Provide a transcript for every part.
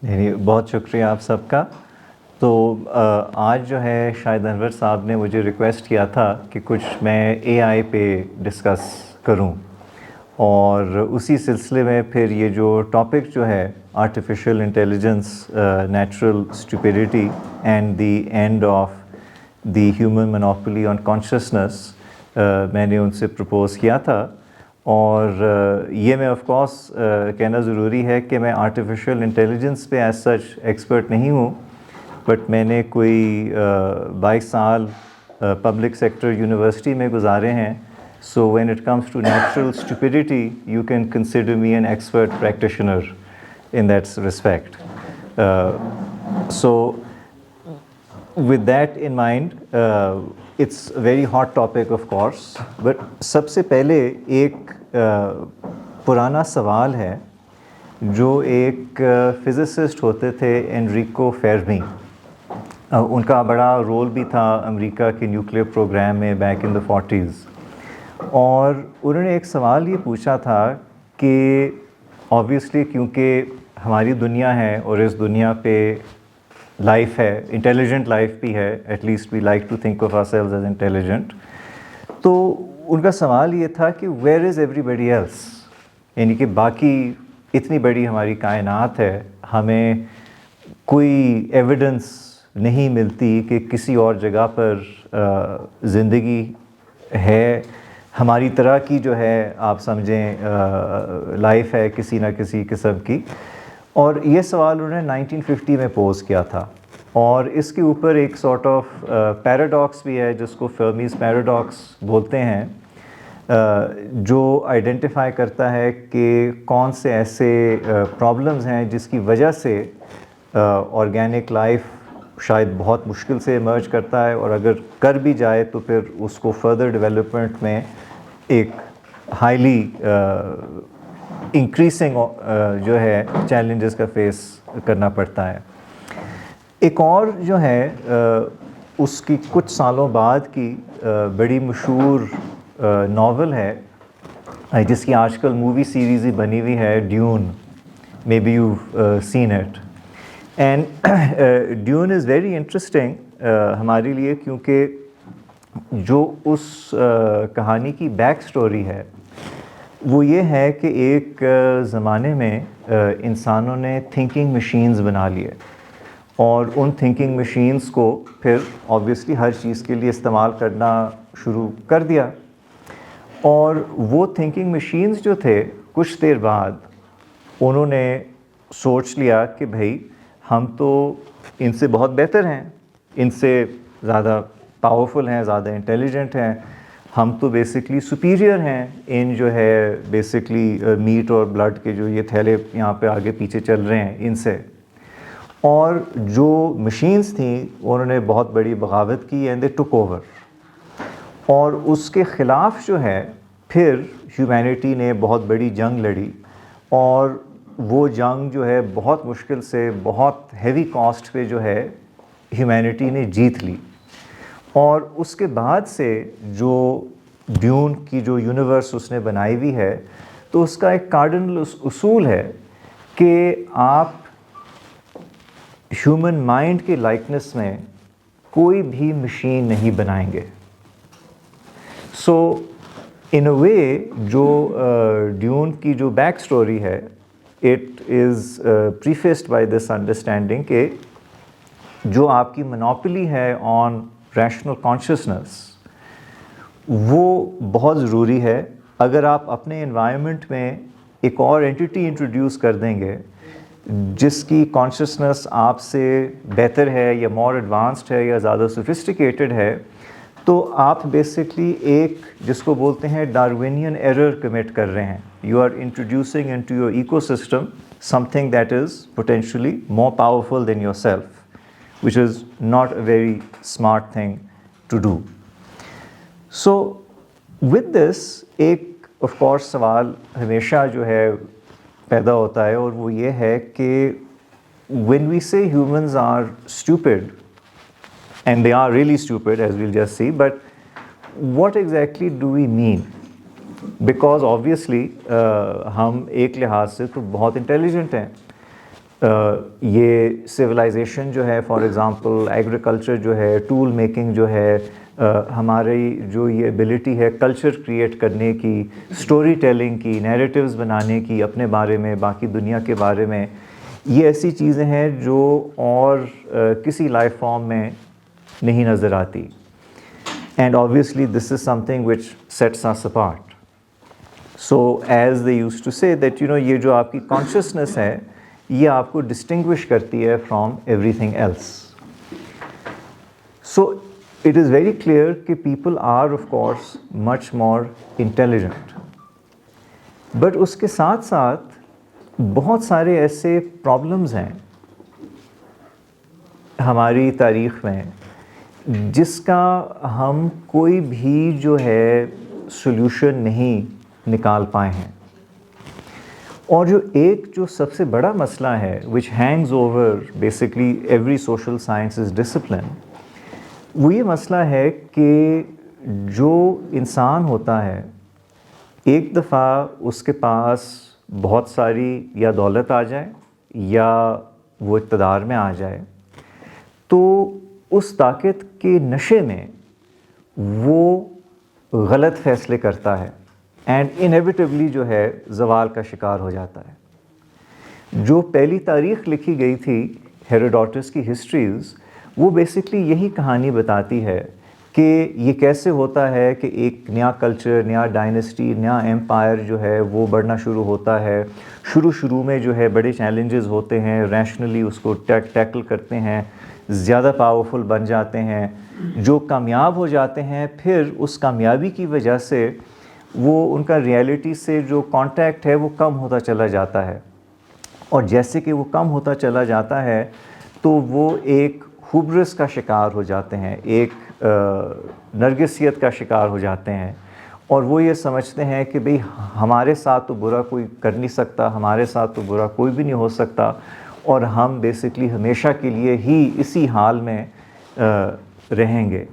نہیں بہت شکریہ آپ سب کا. تو آج جو ہے شاہد انور صاحب نے مجھے ریکویسٹ کیا تھا کہ کچھ میں اے آئی پہ ڈسکس کروں، اور اسی سلسلے میں پھر یہ جو ٹاپک جو ہے artificial intelligence, natural stupidity and the end of the human monopoly on consciousness, میں نے ان سے پرپوز کیا تھا. اور یہ میں آف کورس کہنا ضروری ہے کہ میں آرٹیفیشیل انٹیلیجنس پہ ایز سچ ایکسپرٹ نہیں ہوں، بٹ میں نے کوئی 22 سال پبلک سیکٹر یونیورسٹی میں گزارے ہیں. So when it comes to natural stupidity you can consider me an expert practitioner in that respect. So with that in mind, it's a very hot topic of course, but سب سے پہلے ایک پرانا سوال ہے جو ایک فزسسٹ ہوتے تھے انریکو فیرمی. ان کا بڑا رول بھی تھا امریکہ کے نیوکلیئر پروگرام میں بیک ان دا 40s، اور انہوں نے ایک سوال یہ پوچھا تھا کہ آبویسلی کیونکہ ہماری دنیا ہے اور اس دنیا پہ لائف ہے، انٹیلیجنٹ لائف بھی ہے، at least we like to think of ourselves as intelligent. تو ان کا سوال یہ تھا کہ where is everybody else, یعنی کہ باقی اتنی بڑی ہماری کائنات ہے، ہمیں کوئی ایویڈنس نہیں ملتی کہ کسی اور جگہ پر زندگی ہے ہماری طرح کی، جو ہے آپ سمجھیں لائف ہے کسی نہ کسی قسم کی. اور یہ سوال انہوں نے 1950 میں پوز کیا تھا، اور اس کے اوپر ایک سارٹ آف پیراڈاکس بھی ہے جس کو فرمیز پیراڈاکس بولتے ہیں، جو آئیڈینٹیفائی کرتا ہے کہ کون سے ایسے پرابلمز ہیں جس کی وجہ سے آرگینک لائف شاید بہت مشکل سے ایمرج کرتا ہے، اور اگر کر بھی جائے تو پھر اس کو فردر ڈیولپمنٹ میں ایک ہائیلی انکریزنگ جو ہے چیلنجز کا فیس کرنا پڑتا ہے. ایک اور جو ہے اس کی کچھ سالوں بعد کی بڑی مشہور ناول ہے جس کی آج کل مووی سیریز ہی بنی ہوئی ہے، Dune. Maybe you seen it. And Dune is very interesting ہمارے لیے، کیونکہ جو اس کہانی کی بیک سٹوری ہے وہ یہ ہے کہ ایک زمانے میں انسانوں نے تھنکنگ مشینز بنا لیے، اور ان تھنکنگ مشینز کو پھر آبویسلی ہر چیز کے لیے استعمال کرنا شروع کر دیا. اور وہ تھنکنگ مشینز جو تھے کچھ دیر بعد انہوں نے سوچ لیا کہ بھائی ہم تو ان سے بہت بہتر ہیں، ان سے زیادہ پاورفل ہیں، زیادہ انٹیلیجنٹ ہیں، ہم تو بیسکلی سپیریئر ہیں ان جو ہے بیسکلی میٹ اور بلڈ کے جو یہ تھیلے یہاں پہ آگے پیچھے چل رہے ہیں ان سے. اور جو مشینز تھیں انہوں نے بہت بڑی بغاوت کی، اینڈ دے ٹک اوور. اور اس کے خلاف جو ہے پھر ہیومینٹی نے بہت بڑی جنگ لڑی، اور وہ جنگ جو ہے بہت مشکل سے، بہت ہیوی کاسٹ پہ جو ہے ہیومینٹی نے جیت لی. اور اس کے بعد سے جو ڈیون کی جو یونیورس اس نے بنائی ہوئی ہے، تو اس کا ایک کارڈنل اصول ہے کہ آپ ہیومن مائنڈ کے لائکنس میں کوئی بھی مشین نہیں بنائیں گے. سو ان اے وے جو ڈیون کی جو بیک سٹوری ہے، it is prefaced by this understanding کہ جو آپ کی مونوپلی ہے آن ریشنل کانشسنس وہ بہت ضروری ہے. اگر آپ اپنے انوائرمنٹ میں ایک اور اینٹی انٹروڈیوس کر دیں گے جس کی کانشسنس آپ سے بہتر ہے یا مور ایڈوانسڈ ہے یا زیادہ سوفسٹیکیٹڈ ہے، تو آپ بیسکلی ایک جس کو بولتے ہیں ڈاروینین ایرر کمٹ کر رہے ہیں. You are introducing into your ecosystem something that is potentially more powerful than yourself, which is not a very smart thing to do. So with this ایک of course سوال ہمیشہ جو ہے پیدا ہوتا ہے, اور وہ یہ ہے کہ when we say humans are stupid, and they are really stupid as we'll just see, but what exactly do we mean? Because obviously ہم ایک لحاظ سے تو بہت انٹیلیجنٹ ہیں. یہ سویلائزیشن جو ہے فار ایگزامپل ایگریکلچر جو ہے, ٹول میکنگ جو ہے, ہماری جو یہ ایبلٹی ہے کلچر کریٹ کرنے کی, سٹوری ٹیلنگ کی, نیریٹیوز بنانے کی اپنے بارے میں, باقی دنیا کے بارے میں, یہ ایسی چیزیں ہیں جو اور کسی لائف فارم میں نہیں نظر آتی. And obviously this is something which sets us apart. So as they used to say that یہ جو آپ کی consciousness ہے یہ آپ کو ڈسٹنگوش کرتی ہے from everything else. So it is very clear کہ people are of course much more intelligent, but اس کے ساتھ ساتھ بہت سارے ایسے پرابلمز ہیں ہماری تاریخ میں جس کا ہم کوئی بھی جو ہے سولوشن نہیں نکال پائے ہیں. اور جو ایک جو سب سے بڑا مسئلہ ہے which hangs over basically every social sciences discipline, وہ یہ مسئلہ ہے کہ جو انسان ہوتا ہے ایک دفعہ اس کے پاس بہت ساری یا دولت آ جائے یا وہ اقتدار میں آ جائے تو اس طاقت کے نشے میں وہ غلط فیصلے کرتا ہے اینڈ انیویٹیبلی جو ہے زوال کا شکار ہو جاتا ہے. جو پہلی تاریخ لکھی گئی تھی ہیروڈوٹس کی ہسٹریز, وہ بیسکلی یہی کہانی بتاتی ہے کہ یہ کیسے ہوتا ہے کہ ایک نیا کلچر, نیا ڈائنسٹی, نیا ایمپائر جو ہے وہ بڑھنا شروع ہوتا ہے. شروع میں جو ہے بڑے چیلنجز ہوتے ہیں, ریشنلی اس کو ٹیکل کرتے ہیں, زیادہ پاورفل بن جاتے ہیں. جو کامیاب ہو جاتے ہیں پھر اس کامیابی کی وجہ سے وہ ان کا ریئلٹی سے جو کانٹیکٹ ہے وہ کم ہوتا چلا جاتا ہے, اور جیسے کہ وہ کم ہوتا چلا جاتا ہے تو وہ ایک ہوبرس کا شکار ہو جاتے ہیں, ایک نرگسیت کا شکار ہو جاتے ہیں, اور وہ یہ سمجھتے ہیں کہ بھئی ہمارے ساتھ تو برا کوئی کر نہیں سکتا, ہمارے ساتھ تو برا کوئی بھی نہیں ہو سکتا, اور ہم بیسکلی ہمیشہ کے لیے ہی اسی حال میں رہیں گے.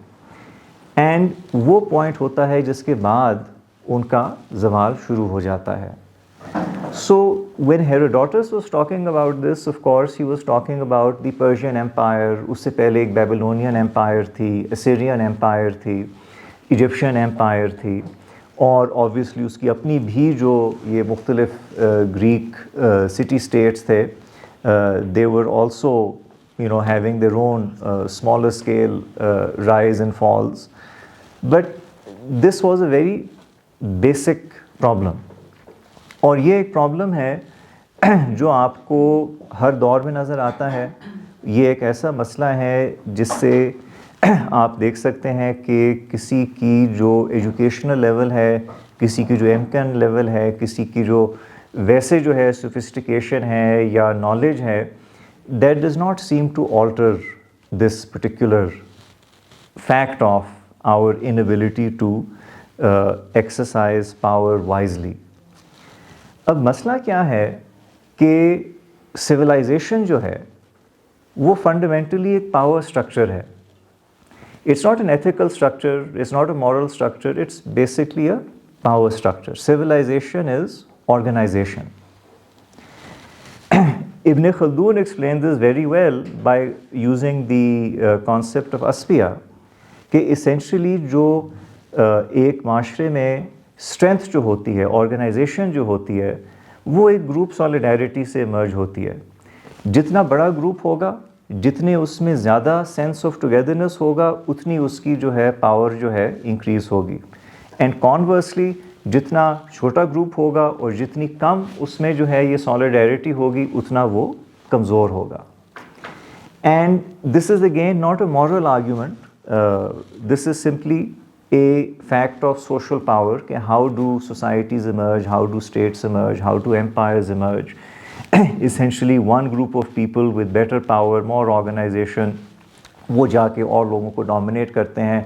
اینڈ وہ پوائنٹ ہوتا ہے جس کے بعد ان کا زوال شروع ہو جاتا ہے. So when Herodotus was talking about this, of course he was talking about the Persian Empire. اس سے پہلے ایک بیبلونین ایمپائر تھی, اسیرین ایمپائر تھی, ایجپشین ایمپائر تھی, اور obviously اس کی اپنی بھی جو یہ مختلف گریک سٹی اسٹیٹس تھے, they were also having their own smaller scale rise and falls. But this was a very basic problem, اور یہ ایک پرابلم ہے جو آپ کو ہر دور میں نظر آتا ہے. یہ ایک ایسا مسئلہ ہے جس سے آپ دیکھ سکتے ہیں کہ کسی کی جو ایجوکیشنل لیول ہے, کسی کی جو امکان لیول ہے, کسی کی جو ویسے جو ہے سوفسٹیکیشن ہے یا نالج ہے, that does not seem to alter this particular fact of our inability to exercise power wisely. اب مسئلہ کیا ہے کہ سویلائزیشن جو ہے وہ فنڈامنٹلی ایک پاور اسٹرکچر ہے. It's not an ethical structure, it's not a moral structure, it's basically a power structure. Civilization is organization. Ibn Khaldun explained this very well by using the concept of asfiya, کہ essentially جو ایک معاشرے میں strength جو ہوتی ہے, organization جو ہوتی ہے, وہ ایک گروپ سالیڈیرٹی سے ایمرج ہوتی ہے. جتنا بڑا گروپ ہوگا, جتنے اس میں زیادہ سینس آف ٹوگیدرنس ہوگا, اتنی اس کی جو ہے پاور جو ہے انکریز ہوگی. اینڈ کانورسلی جتنا چھوٹا گروپ ہوگا اور جتنی کم اس میں جو ہے یہ سالیڈیرٹی ہوگی, اتنا وہ کمزور ہوگا. And this is again not a moral argument, this is simply a fact of social power, کہ how do societies emerge, how do states emerge, how do empires emerge. Essentially one group of people with better power, more organization, وہ جا کے اور لوگوں کو dominate کرتے ہیں,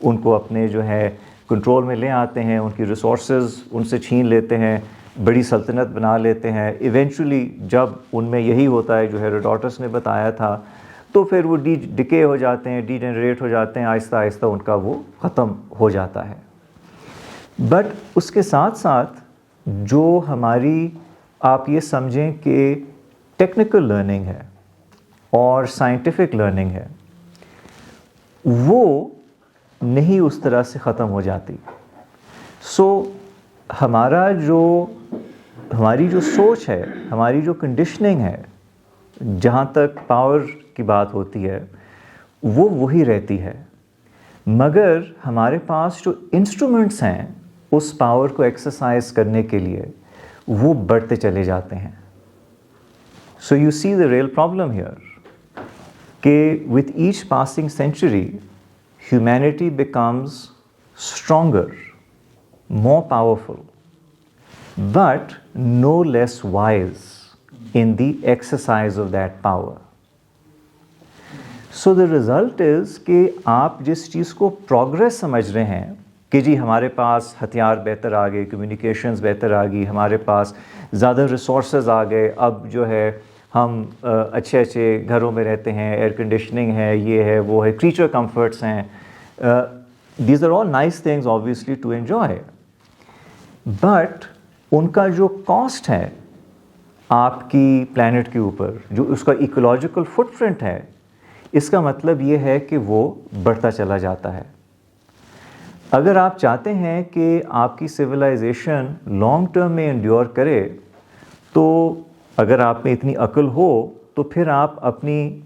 ان کو اپنے جو ہے کنٹرول میں لے آتے ہیں, ان کی ریسورسز ان سے چھین لیتے ہیں, بڑی سلطنت بنا لیتے ہیں. ایونچولی جب ان میں یہی ہوتا ہے جو ہیروڈوٹس نے بتایا تھا, تو پھر وہ ڈکے ہو جاتے ہیں, ڈی جنریٹ ہو جاتے ہیں, آہستہ آہستہ ان کا وہ ختم ہو جاتا ہے. بٹ اس کے ساتھ ساتھ جو ہماری آپ یہ سمجھیں کہ ٹیکنیکل لرننگ ہے اور سائنٹیفک لرننگ ہے وہ نہیں اس طرح سے ختم ہو جاتی. سو ہماری جو سوچ ہے, ہماری جو کنڈیشننگ ہے جہاں تک پاور کی بات ہوتی ہے وہ وہی رہتی ہے, مگر ہمارے پاس جو انسٹرومنٹس ہیں اس پاور کو ایکسرسائز کرنے کے لیے وہ بڑھتے چلے جاتے ہیں. So you see the real problem here کہ with each passing century humanity becomes stronger, more powerful, but no less wise in the exercise of that power. So the result is کہ آپ جس چیز کو پروگریس سمجھ رہے ہیں کہ جی ہمارے پاس ہتھیار بہتر آ گئے, کمیونیکیشنز بہتر آ گئی, ہمارے پاس زیادہ ریسورسز آ گئے, اب جو ہے ہم اچھے گھروں میں رہتے ہیں, ایئر کنڈیشننگ ہے, یہ ہے, وہ ہے, کریچر کمفرٹس ہیں. These are all nice things obviously to enjoy. But ان کا جو کاسٹ ہے آپ کی پلانٹ کے اوپر, جو اس کا ایکولوجیکل فٹ پرنٹ ہے, اس کا مطلب یہ ہے کہ وہ بڑھتا چلا جاتا ہے. اگر آپ چاہتے ہیں کہ آپ کی سویلائزیشن لانگ ٹرم میں انڈیور کرے تو اگر آپ میں اتنی عقل ہو تو پھر آپ اپنی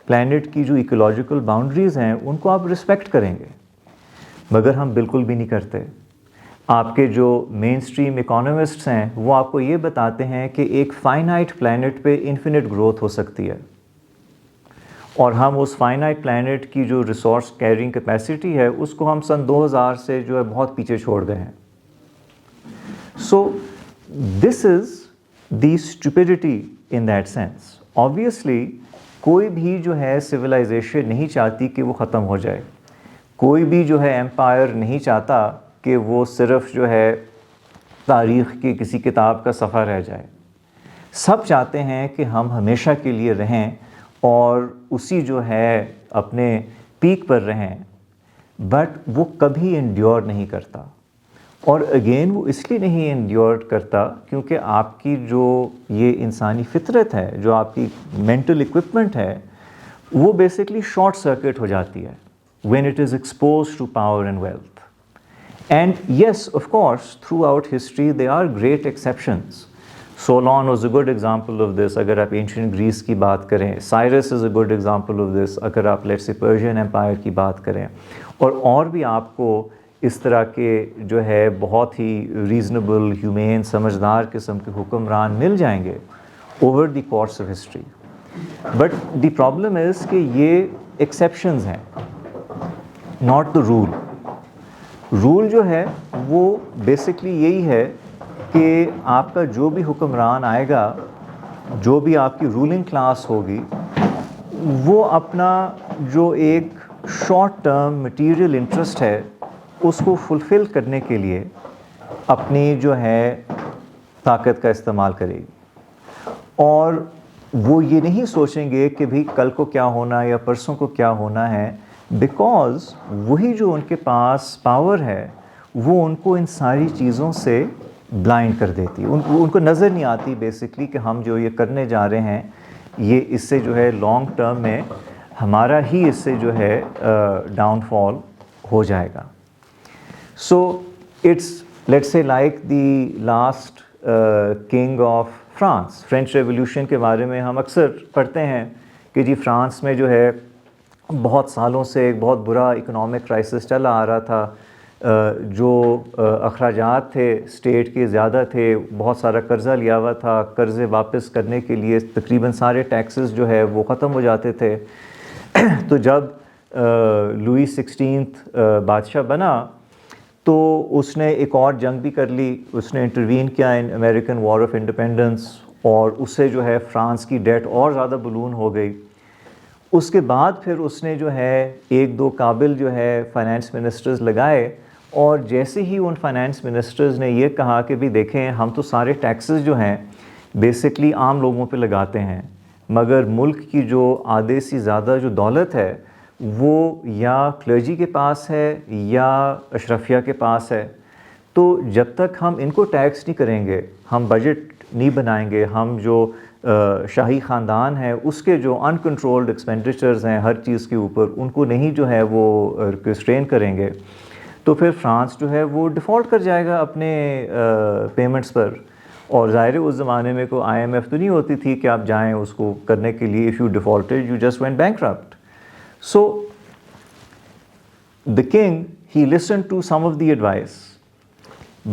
پلانٹ کی جو ایکولوجیکل باؤنڈریز ہیں ان کو آپ رسپیکٹ کریں گے, مگر ہم بالکل بھی نہیں کرتے. آپ کے جو مین سٹریم اکانومسٹس ہیں وہ آپ کو یہ بتاتے ہیں کہ ایک فائنائٹ پلانٹ پہ انفینٹ گروتھ ہو سکتی ہے, اور ہم اس فائنائٹ پلانٹ کی جو ریسورس کیرنگ کیپیسٹی ہے اس کو ہم سن 2000 سے جو ہے بہت پیچھے چھوڑ گئے ہیں. So this is the stupidity in that sense. Obviously کوئی بھی جو ہے سویلائزیشن نہیں چاہتی کہ وہ ختم ہو جائے, کوئی بھی جو ہے امپائر نہیں چاہتا کہ وہ صرف جو ہے تاریخ کی کسی کتاب کا صفحہ رہ جائے. سب چاہتے ہیں کہ ہم ہمیشہ کے لیے رہیں اور اسی جو ہے اپنے پیک پر رہیں, بٹ وہ کبھی انڈیور نہیں کرتا. اور اگین وہ اس لیے نہیں انڈیور کرتا کیونکہ آپ کی جو یہ انسانی فطرت ہے, جو آپ کی مینٹل اکوپمنٹ ہے, وہ بیسکلی شارٹ سرکٹ ہو جاتی ہے when it is exposed to power and wealth. And yes, of course, throughout history there are great exceptions. Solon was a good example of this اگر آپ ancient Greece کی بات کریں. Cyrus is a good example of this اگر آپ let's say Persian Empire کی بات کریں. اور بھی آپ کو اس طرح کے جو ہے بہت ہی ریزنیبل, ہیومین, سمجھدار قسم کے حکمران مل جائیں گے over the course of history. But the problem is کہ یہ ایکسیپشنز ہیں, ناٹ دا رول. رول جو ہے وہ بیسکلی یہی ہے کہ آپ کا جو بھی حکمران آئے گا, جو بھی آپ کی رولنگ کلاس ہوگی, وہ اپنا جو ایک شارٹ ٹرم مٹیریل انٹرسٹ ہے اس کو فلفل کرنے کے لیے اپنی جو ہے طاقت کا استعمال کرے گی, اور وہ یہ نہیں سوچیں گے کہ بھئی کل کو کیا ہونا ہے یا پرسوں کو کیا ہونا ہے, بیکاز وہی جو ان کے پاس پاور ہے وہ ان کو ان ساری چیزوں سے بلائنڈ کر دیتی ہے. ان کو نظر نہیں آتی بیسکلی کہ ہم جو یہ کرنے جا رہے ہیں یہ اس سے جو ہے لانگ ٹرم میں ہمارا ہی اس سے جو ہے ڈاؤن فال ہو جائے گا. So it's let's say like the last king of France. French revolution کے بارے میں ہم اکثر پڑھتے ہیں کہ جی فرانس میں جو ہے بہت سالوں سے ایک بہت برا اکنامک کرائسس چلا آ رہا تھا, جو اخراجات تھے اسٹیٹ کے زیادہ تھے, بہت سارا قرضہ لیا ہوا تھا, قرضے واپس کرنے کے لیے تقریباً سارے ٹیکسز جو ہے وہ ختم ہو جاتے تھے. تو جب لوئی 16 بادشاہ بنا تو اس نے ایک اور جنگ بھی کر لی, اس نے انٹروین کیا ان امریکن وار آف انڈیپینڈنس, اور اس سے جو ہے فرانس کی ڈیٹ اور زیادہ بلون ہو گئی. اس کے بعد پھر اس نے جو ہے ایک دو قابل جو ہے فائنانس منسٹرز لگائے, اور جیسے ہی ان فائنانس منسٹرز نے یہ کہا کہ بھی دیکھیں ہم تو سارے ٹیکسز جو ہیں بیسکلی عام لوگوں پہ لگاتے ہیں, مگر ملک کی جو آدھے سے زیادہ جو دولت ہے وہ یا کلرجی کے پاس ہے یا اشرفیہ کے پاس ہے, تو جب تک ہم ان کو ٹیکس نہیں کریں گے, ہم بجٹ نہیں بنائیں گے, ہم جو شاہی خاندان ہے اس کے جو ان کنٹرولڈ ایکسپینڈیچرز ہیں ہر چیز کے اوپر ان کو نہیں جو ہے وہ ریسٹرین کریں گے تو پھر فرانس جو ہے وہ ڈیفالٹ کر جائے گا اپنے پیمنٹس پر. اور ظاہر ہے اس زمانے میں کوئی آئی ایم ایف تو نہیں ہوتی تھی کہ آپ جائیں اس کو کرنے کے لیے. If you defaulted you just went bankrupt. So the king, he listened to some of the advice,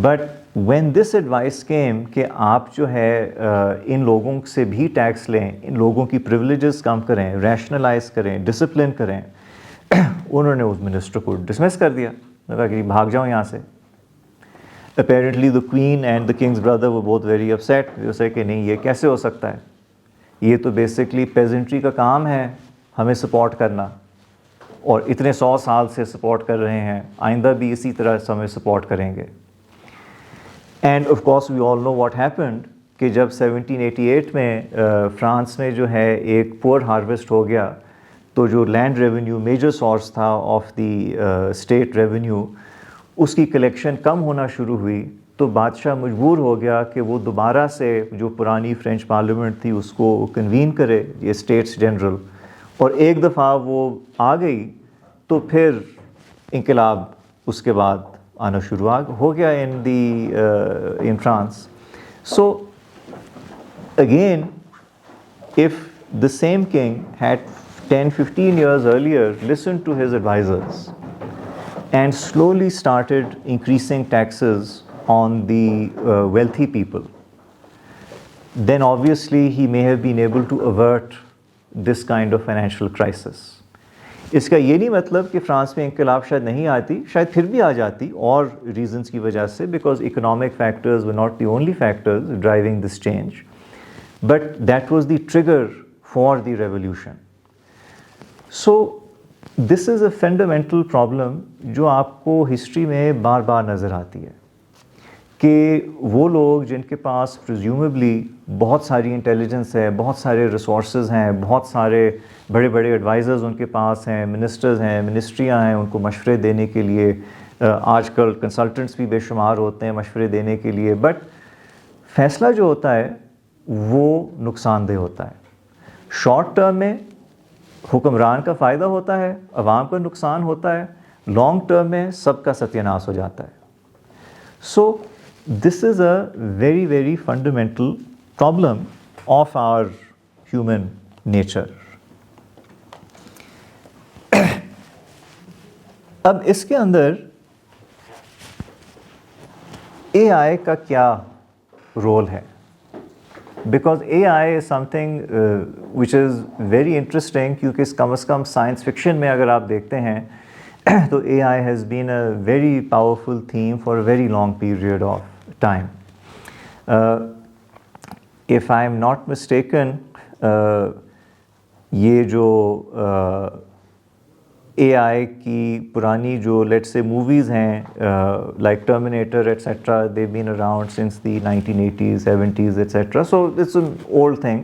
but when this advice came کہ آپ جو ہے ان لوگوں سے بھی ٹیکس لیں, ان لوگوں کی پریولیجز کم کریں, ریشنلائز کریں, ڈسپلن کریں, انہوں نے اس منسٹر کو ڈسمس کر دیا, کہا کہ بھاگ جاؤ یہاں سے. Apparently the queen and the king's brother were both very upset. اسے کہ نہیں یہ کیسے ہو سکتا ہے, یہ تو بیسکلی پیزنٹری کا کام ہے ہمیں سپورٹ کرنا, اور اتنے 100 سال سے سپورٹ کر رہے ہیں, آئندہ بھی اسی طرح سے ہمیں سپورٹ کریں گے. And of course we all know what happened کہ جب 1788 میں فرانس میں جو ہے ایک پور ہارویسٹ ہو گیا تو جو لینڈ ریونیو میجر سورس تھا آف دی اسٹیٹ ریونیو اس کی کلیکشن کم ہونا شروع ہوئی. تو بادشاہ مجبور ہو گیا کہ وہ دوبارہ سے جو پرانی فرینچ پارلیمنٹ تھی اس کو کنوین کرے, یہ اسٹیٹس جنرل, اور ایک دفعہ وہ آ گئی تو پھر انقلاب اس کے بعد آنا شروع ہو گیا in France. So again if the same king had 10-15 years earlier listened to his advisors and slowly started increasing taxes on the wealthy people, then obviously he may have been able to avert this kind of financial crisis. اس کا یہ نہیں مطلب کہ France میں انقلاب شاید نہیں آتی, شاید پھر بھی آ جاتی اور ریزنس کی وجہ سے, because economic factors were not the only factors driving this change, but that was the trigger for the revolution. So this is a fundamental problem جو آپ کو ہسٹری میں بار بار نظر آتی ہے کہ وہ لوگ جن کے پاس پریزیومیبلی بہت ساری انٹیلیجنس ہے, بہت سارے ریسورسز ہیں, بہت سارے بڑے بڑے ایڈوائزرز ان کے پاس ہیں, منسٹرز ہیں, منسٹریاں ہیں ان کو مشورے دینے کے لیے, آج کل کنسلٹنٹس بھی بے شمار ہوتے ہیں مشورے دینے کے لیے, بٹ فیصلہ جو ہوتا ہے وہ نقصان دہ ہوتا ہے. شارٹ ٹرم میں حکمران کا فائدہ ہوتا ہے, عوام کا نقصان ہوتا ہے, لانگ ٹرم میں سب کا ستیہ ناش ہو جاتا ہے. سو this is a very very fundamental problem of our human nature. اب اس کے اندر اے آئی کا کیا رول ہے, because a I is something which is very interesting, کیونکہ کم از کم سائنس فکشن میں اگر آپ دیکھتے ہیں تو AI has been a very powerful theme for a very long period of time. If I am not mistaken, یہ جو اے آئی کی پرانی جو لیٹ سے موویز ہیں like terminator et cetera, they've been around since the 1980s, 70s et cetera. So it's an old thing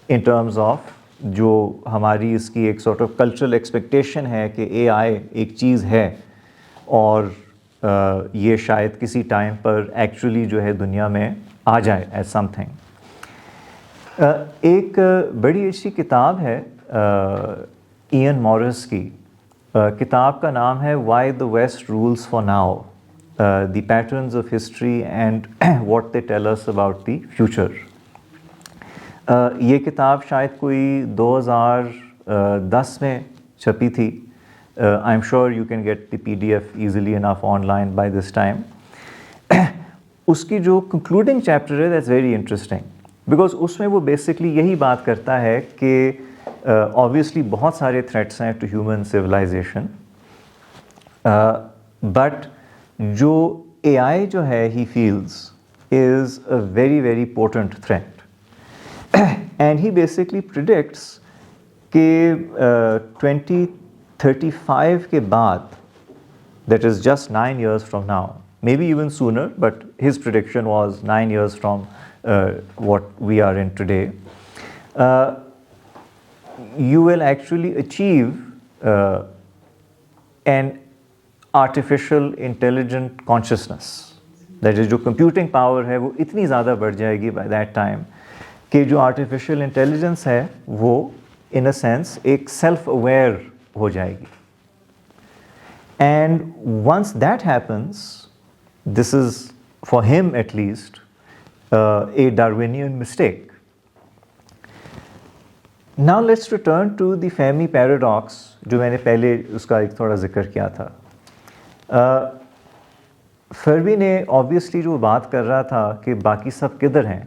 in terms of جو ہماری اس کی ایک sort of cultural expectation ہے کہ اے آئی ایک چیز ہے اور یہ شاید کسی ٹائم پر ایکچولی جو ہے دنیا میں آ جائے ایز سم تھنگ. ایک بڑی اچھی کتاب ہے ایئن مورس کی, کتاب کا نام ہے why the West rules for now, the patterns of history and what they tell us about the future. یہ کتاب شاید کوئی 2010 میں چھپی تھی. I'm sure you can get the PDF easily enough online by this time. اس کی جو concluding chapter ہے that's very interesting, because اس میں وہ basically یہی بات کرتا ہے کہ obviously بہت سارے threats ہیں to human civilization, but جو AI جو ہے he feels is a very very potent threat, and he basically predicts کہ 2035 کے بعد, that is just 9 years from now, maybe even sooner, but his prediction was 9 years from what we are in today, you will actually achieve an artificial intelligent consciousness. That is, جو computing power ہے وہ اتنی زیادہ بڑھ جائے گی by that time کہ جو آرٹیفیشیل انٹیلیجنس ہے وہ ان اے سینس ایک سیلف اویئر ہو جائے گی. And once that happens, this is for ہم at least a Darwinian mistake. Now let's return to the Fermi paradox, جو میں نے پہلے اس کا ایک تھوڑا ذکر کیا تھا. فرمی نے obviously جو بات کر رہا تھا کہ باقی سب کدھر ہیں,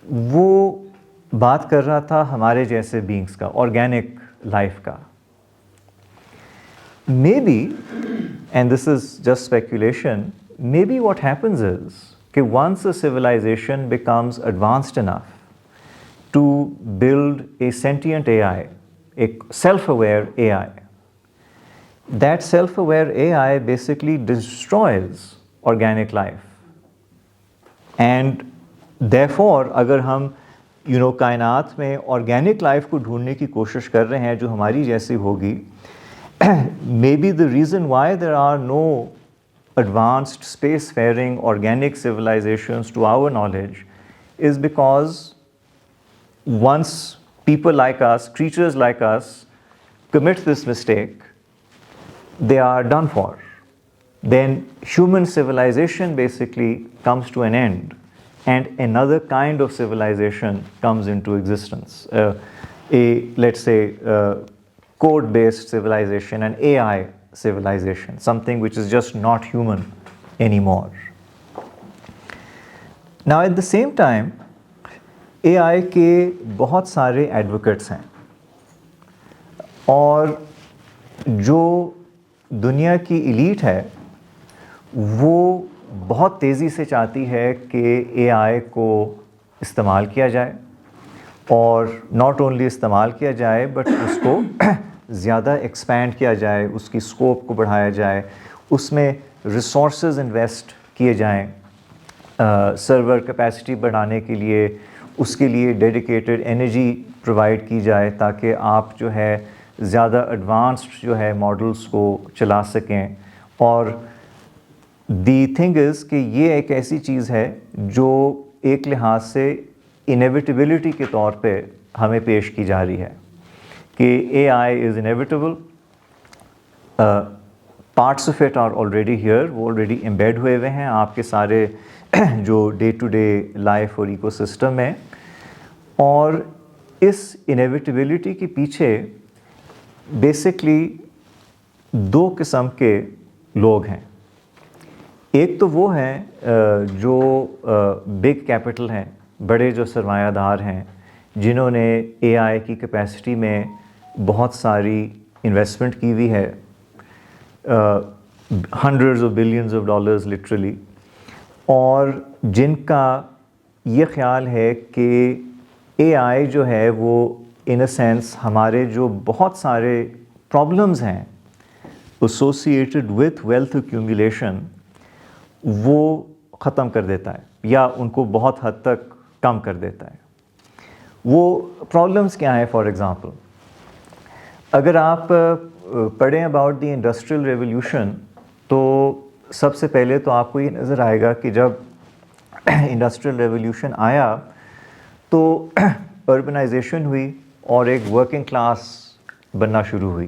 وہ بات کر رہا تھا ہمارے جیسے بینگس کا, آرگینک لائف کا. Maybe, and this is just speculation, maybe what happens is کہ once a civilization becomes advanced enough to build a sentient AI, a self-aware AI, that self-aware AI basically destroys organic life. And therefore, اگر ہم کائنات میں organic life کو ڈھونڈنے کی کوشش کر رہے ہیں جو ہماری جیسی ہوگی, maybe the reason why there are no advanced spacefaring organic civilizations to our knowledge is because once people like us, creatures like us, commit this mistake, they are done for. Then human civilization basically comes to an end, and another kind of civilization comes into existence. Let's say, code-based civilization, an AI civilization, something which is just not human anymore. Now, at the same time, اے آئی کے بہت سارے advocates ہیں, اور جو دنیا کی elite ہے وہ بہت تیزی سے چاہتی ہے کہ اے آئی کو استعمال کیا جائے, اور ناٹ اونلی استعمال کیا جائے بٹ اس کو زیادہ ایکسپینڈ کیا جائے, اس کی اسکوپ کو بڑھایا جائے, اس میں ریسورسز انویسٹ کیے جائیں, سرور کیپیسٹی بڑھانے کے لیے اس کے لیے ڈیڈیکیٹڈ انرجی پرووائڈ کی جائے تاکہ آپ جو ہے زیادہ ایڈوانسڈ جو ہے ماڈلس کو چلا سکیں. اور دی تھنگ از کہ یہ ایک ایسی چیز ہے جو ایک لحاظ سے انیویٹیبلٹی کے طور پہ ہمیں پیش کی جا رہی ہے کہ AI is inevitable. Parts of it are already here, وہ آلریڈی امبیڈ ہوئے ہوئے ہیں آپ کے سارے جو ڈے ٹو ڈے لائف اور ایکو سسٹم ہے. اور اس انیویٹیبلٹی کے پیچھے بیسکلی دو قسم کے لوگ ہیں. ایک تو وہ ہیں جو بگ کیپٹل ہیں, بڑے جو سرمایہ دار ہیں, جنہوں نے اے آئی کی کیپیسٹی میں بہت ساری انویسٹمنٹ کی ہوئی ہے, hundreds of billions of dollars literally, اور جن کا یہ خیال ہے کہ اے آئی جو ہے وہ ان اے سینس ہمارے جو بہت سارے پرابلمز ہیں ایسوسیٹڈ وتھ ویلتھ ایکیومولیشن وہ ختم کر دیتا ہے, یا ان کو بہت حد تک کم کر دیتا ہے. وہ پرابلمز کیا ہیں؟ فار ایگزامپل, اگر آپ پڑھیں اباؤٹ دی انڈسٹریل ریولیوشن تو سب سے پہلے تو آپ کو یہ نظر آئے گا کہ جب انڈسٹریل ریولیوشن آیا تو اربنائزیشن ہوئی اور ایک ورکنگ کلاس بننا شروع ہوئی.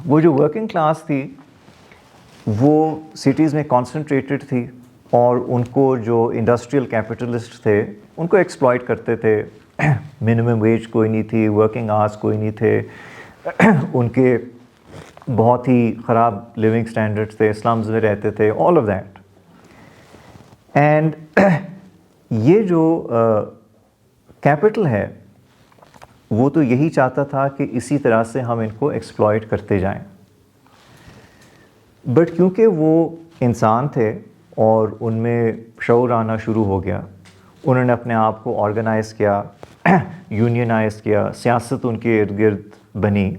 وہ جو ورکنگ کلاس تھی وہ سٹیز میں کانسنٹریٹڈ تھی, اور ان کو جو انڈسٹریل کیپٹلسٹ تھے ان کو ایکسپلائٹ کرتے تھے. منیمم ویج کوئی نہیں تھی, ورکنگ آورس کوئی نہیں تھے, ان کے بہت ہی خراب لیونگ سٹینڈرڈس تھے, سلمز میں رہتے تھے, آل آف دیٹ. اینڈ یہ جو کیپٹل ہے وہ تو یہی چاہتا تھا کہ اسی طرح سے ہم ان کو ایکسپلائٹ کرتے جائیں. بٹ کیونکہ وہ انسان تھے اور ان میں شعور آنا شروع ہو گیا, انہوں نے اپنے آپ کو آرگنائز کیا, یونینائز کیا, سیاست ان کے ارد گرد بنی,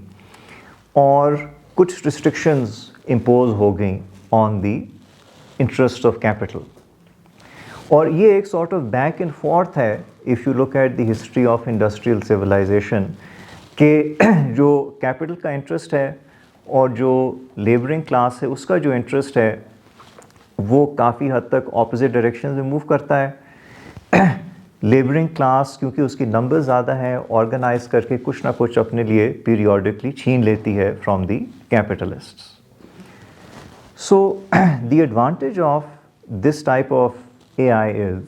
اور کچھ ریسٹرکشنز امپوز ہو گئیں on the interest of capital. اور یہ ایک sort of back and forth ہے if you look at the history of industrial civilisation, کہ جو کیپٹل کا انٹرسٹ ہے اور جو لیبرنگ کلاس ہے اس کا جو انٹرسٹ ہے وہ کافی حد تک اپوزٹ ڈائریکشن میں موو کرتا ہے. لیبرنگ کلاس کیونکہ اس کی نمبر زیادہ ہیں آرگنائز کر کے کچھ نہ کچھ اپنے لیے پیریوڈکلی چھین لیتی ہے from the capitalist. So the advantage of this type of a I is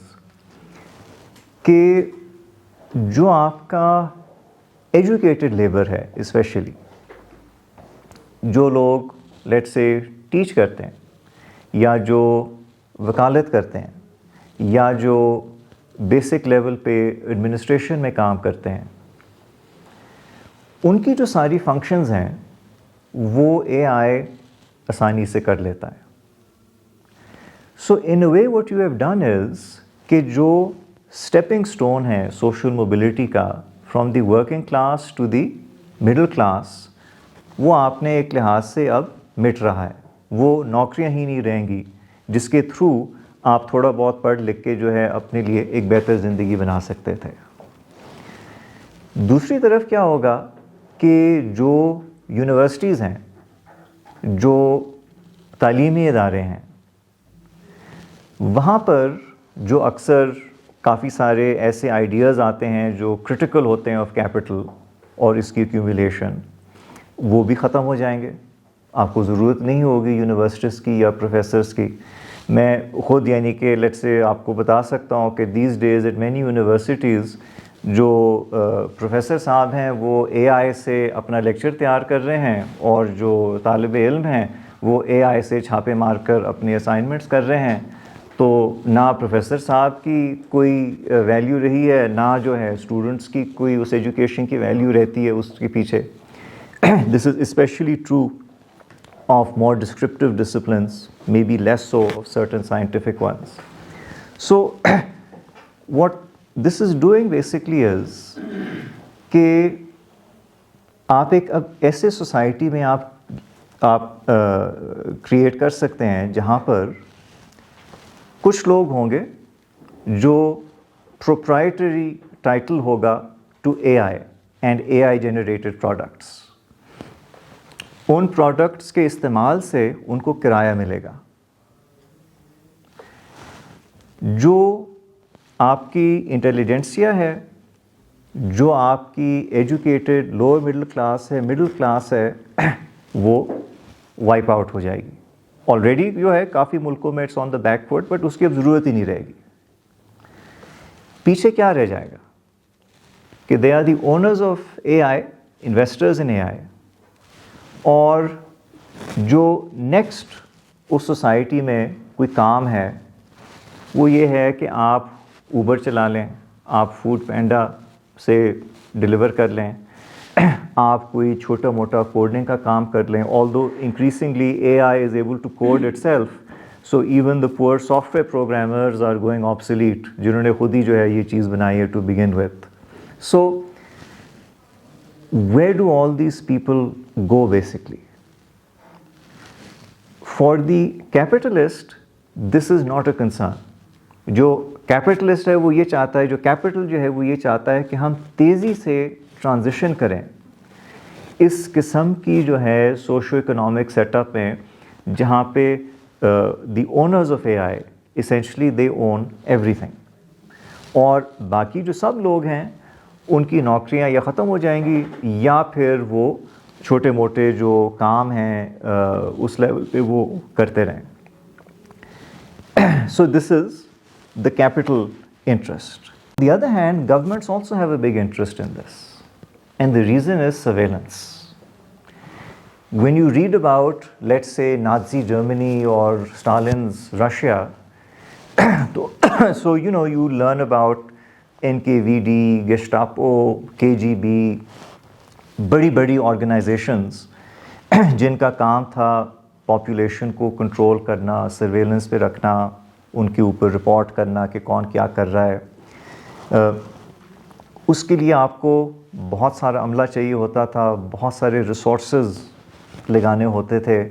کہ جو آپ کا ایجوکیٹڈ لیبر ہے اسپیشلی جو لوگ لیٹ سے ٹیچ کرتے ہیں یا جو وکالت کرتے ہیں یا جو بیسک لیول پہ ایڈمنسٹریشن میں کام کرتے ہیں ان کی جو ساری فنکشنز ہیں وہ اے آئی آسانی سے کر لیتا ہے. So in a way what you have done is کہ جو اسٹیپنگ اسٹون ہے سوشل موبلٹی کا from the working class to the middle class وہ آپ نے ایک لحاظ سے اب مٹ رہا ہے. وہ نوکریاں ہی نہیں رہیں گی جس کے تھرو آپ تھوڑا بہت پڑھ لکھ کے جو ہے اپنے لیے ایک بہتر زندگی بنا سکتے تھے. دوسری طرف کیا ہوگا کہ جو یونیورسٹیز ہیں جو تعلیمی ادارے ہیں وہاں پر جو اکثر کافی سارے ایسے آئیڈیاز آتے ہیں جو کرٹیکل ہوتے ہیں آف کیپٹل اور اس کی ایکیومولیشن وہ بھی ختم ہو جائیں گے. آپ کو ضرورت نہیں ہوگی یونیورسٹیز کی یا پروفیسرز کی. میں خود یعنی کہ لیٹ سے آپ کو بتا سکتا ہوں کہ these days at many universities جو پروفیسر صاحب ہیں وہ اے آئی سے اپنا لیکچر تیار کر رہے ہیں اور جو طالب علم ہیں وہ اے آئی سے چھاپے مار کر اپنی اسائنمنٹس کر رہے ہیں. تو نہ پروفیسر صاحب کی کوئی ویلیو رہی ہے نہ جو ہے اسٹوڈنٹس کی کوئی اس ایجوکیشن کی ویلیو رہتی ہے اس کے پیچھے. This is especially true of more descriptive disciplines, maybe less so of certain scientific ones. So what this is doing basically is کہ آپ ایک اب ایسے سوسائٹی میں آپ کریٹ کر سکتے ہیں جہاں پر کچھ لوگ ہوں گے جو پروپرائٹری ٹائٹل ہوگا to A I and A I generated products. ان پروڈکٹس کے استعمال سے ان کو کرایہ ملے گا. جو آپ کی انٹیلیجنسیا ہے جو آپ کی ایجوکیٹڈ لوور مڈل کلاس ہے مڈل کلاس ہے وہ وائپ آؤٹ ہو جائے گی. آلریڈی جو ہے کافی ملکوں میں it's on the back foot but اس کی اب ضرورت ہی نہیں رہے گی. پیچھے کیا رہ جائے گا کہ they are the owners of a I investors in AI اور جو نیکسٹ اس سوسائٹی میں کوئی کام ہے وہ یہ ہے کہ آپ اوبر چلا لیں آپ فوڈ پینڈا سے ڈیلیور کر لیں آپ کوئی چھوٹا موٹا کوڈنگ کا کام کر لیں. although increasingly AI is able to code itself so even the poor software programmers are going obsolete جنہوں نے خود ہی جو ہے یہ چیز بنائی ہے to begin with. So where do all these people go basically? For the capitalist, this is not a concern. جو کیپٹلسٹ ہے وہ یہ چاہتا ہے جو کیپٹل جو ہے وہ یہ چاہتا ہے کہ ہم تیزی سے ٹرانزیشن کریں اس قسم کی جو ہے سوشو اکنامک سیٹ اپ میں جہاں پہ دی owners of a I essentially they own every thing اور باقی جو سب لوگ ہیں ان کی نوکریاں یا ختم ہو جائیں گی یا پھر وہ چھوٹے موٹے جو کام ہیں اس لیول پہ وہ کرتے رہیں. So this is the capital interest. On the other hand, governments also have a big interest in this. And the reason is surveillance. When you read about, let's say, Nazi Germany or Stalin's Russia, so you learn about NKVD, Gestapo, KGB, بڑی organisations جن کا کام تھا population کو control کرنا surveillance پہ رکھنا ان کے اوپر رپورٹ کرنا کہ کون کیا کر رہا ہے. اس کے لیے آپ کو بہت سارا عملہ چاہیے ہوتا تھا بہت سارے ریسورسز لگانے ہوتے تھے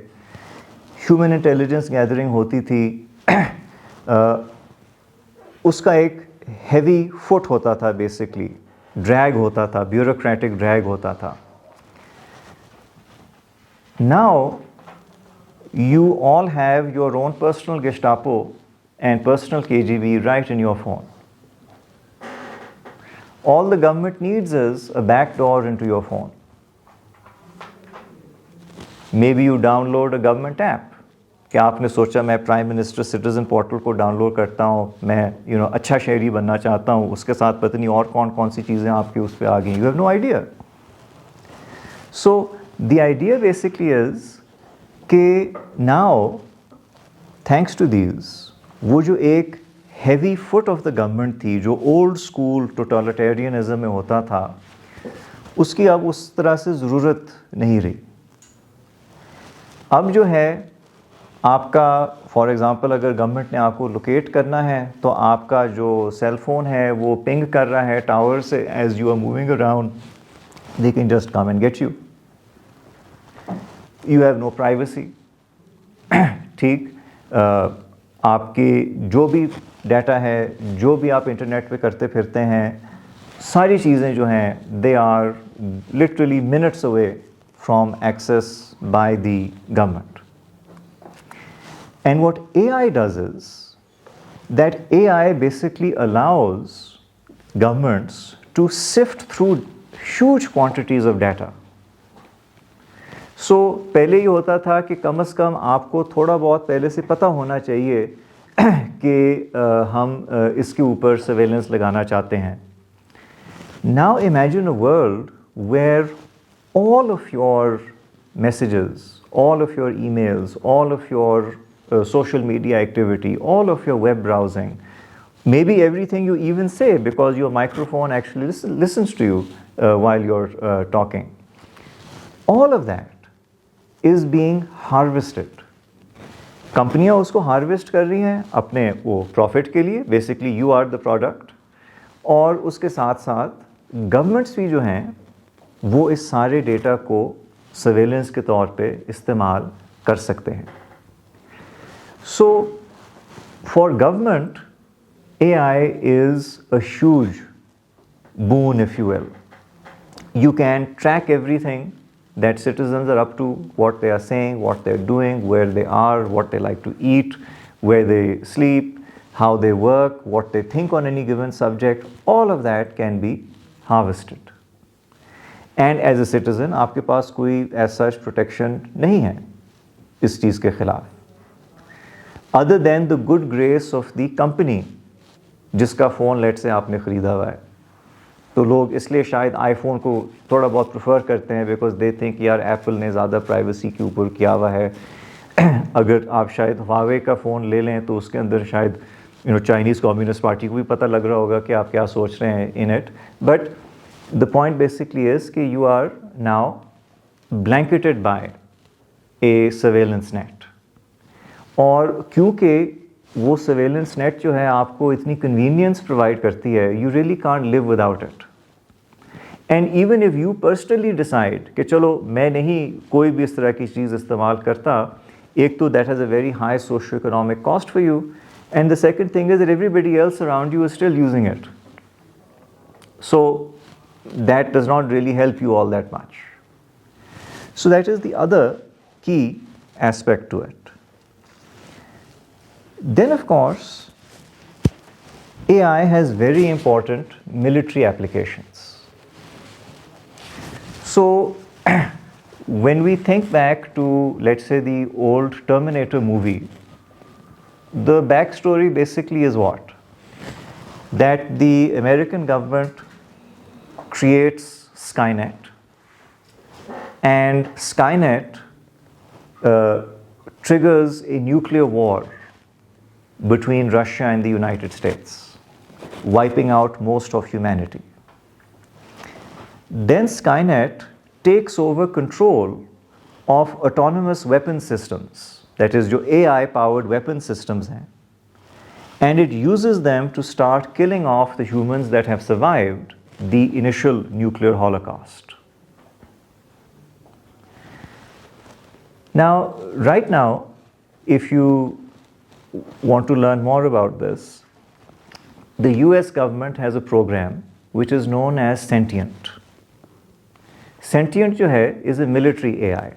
ہیومن انٹیلیجنس گیدرنگ ہوتی تھی. اس کا ایک ہیوی فٹ ہوتا تھا بیسکلی ڈریگ ہوتا تھا بیوروکریٹک ڈریگ ہوتا تھا. Now you all have your own personal Gestapo and personal KGB right in your phone. All the government needs is a back door into your phone. Maybe you download a government app. کہ آپ نے سوچا میں prime minister citizen portal کو down load کرتا ہوں, میں اچھا شہری بننا چاہتا ہوں, اس کے ساتھ پتہ نہیں اور کون سی چیزیں آپ کے اس پہ آ گئیں. You have no idea. So the idea basically is کہ ناؤ تھینکس ٹو دیز, وہ جو ایک heavy foot of the government تھی جو اولڈ اسکول ٹوٹالیٹیرینزم میں ہوتا تھا, اس کی اب اس طرح سے ضرورت نہیں رہی. اب جو ہے آپ کا فار ایگزامپل اگر گورنمنٹ نے آپ کو لوکیٹ کرنا ہے تو آپ کا جو سیل فون ہے وہ پنگ کر رہا ہے ٹاور سے, as you are moving around they can just come and get you. You have no privacy. ٹھیک, آپ کی جو بھی ڈیٹا ہے, جو بھی آپ انٹرنیٹ پہ کرتے پھرتے ہیں, ساری چیزیں جو ہیں they are literally minutes away from access by the government. And what AI does is that AI basically allows governments to sift through huge quantities of data. So پہلے یہ ہوتا تھا کہ کم از کم آپ کو تھوڑا بہت پہلے سے پتہ ہونا چاہیے کہ ہم اس کے اوپر سرویلنس لگانا چاہتے ہیں. Now imagine a world where all of your messages, all of your emails, all of your social media activity, all of your web browsing, maybe everything you even say, because your microphone actually listens to you while you're talking. All of that is being harvested. کمپنیاں اس کو harvest کر رہی ہیں اپنے وہ profit کے لیے, basically you are the product. اور اس کے ساتھ ساتھ گورنمنٹس بھی جو ہیں وہ اس سارے ڈیٹا کو سرویلنس کے طور پہ استعمال کر سکتے ہیں. So, for government, AI is a huge boon, if you will. You can track everything that citizens are up to, what they are saying, what they're doing, where they are, what they like to eat, where they sleep, how they work, what they think on any given subject. All of that can be harvested. And as a citizen, آپ کے پاس کوئی as such protection نہیں ہے اس چیز کے خلاف, other than the good grace of the company جس کا فون لیٹ سے آپ نے خریدا ہوا ہے. تو لوگ اس لیے شاید آئی فون کو تھوڑا بہت پریفر کرتے ہیں بیکاز دے تھنک یار ایپل نے زیادہ پرائیویسی کے اوپر کیا ہوا ہے. اگر آپ شاید ہواوے کا فون لے لیں تو اس کے اندر شاید چائنیز کمیونسٹ پارٹی کو بھی پتہ لگ رہا ہوگا کہ آپ کیا سوچ رہے ہیں in it. But the point basically is کہ you are now blanketed by a surveillance net. اور کیونکہ وہ سرویلنس نیٹ جو ہے آپ کو اتنی کنوینئنس پرووائڈ کرتی ہے, you really can't live without it. And even if you personally decide کہ چلو میں نہیں کوئی بھی اس طرح کی چیز استعمال کرتا, ایک تو that has a very high socio economic cost for you, and the second thing is that everybody else around you is still using it. So that does not really help you all that much. So that is the other key aspect to it. Then of course, AI has very important military applications. So when we think back to, let's say, the old Terminator movie, the backstory basically is what? That the American government creates Skynet, and Skynet triggers a nuclear war between Russia and the United States, wiping out most of humanity. Then Skynet takes over control of autonomous weapon systems, that is jo AI powered weapon systems hain, and it uses them to start killing off the humans that have survived the initial nuclear holocaust. Now, right now, if you want to learn more about this, the US government has a program which is known as Sentient. Sentient جو ہے is a military AI.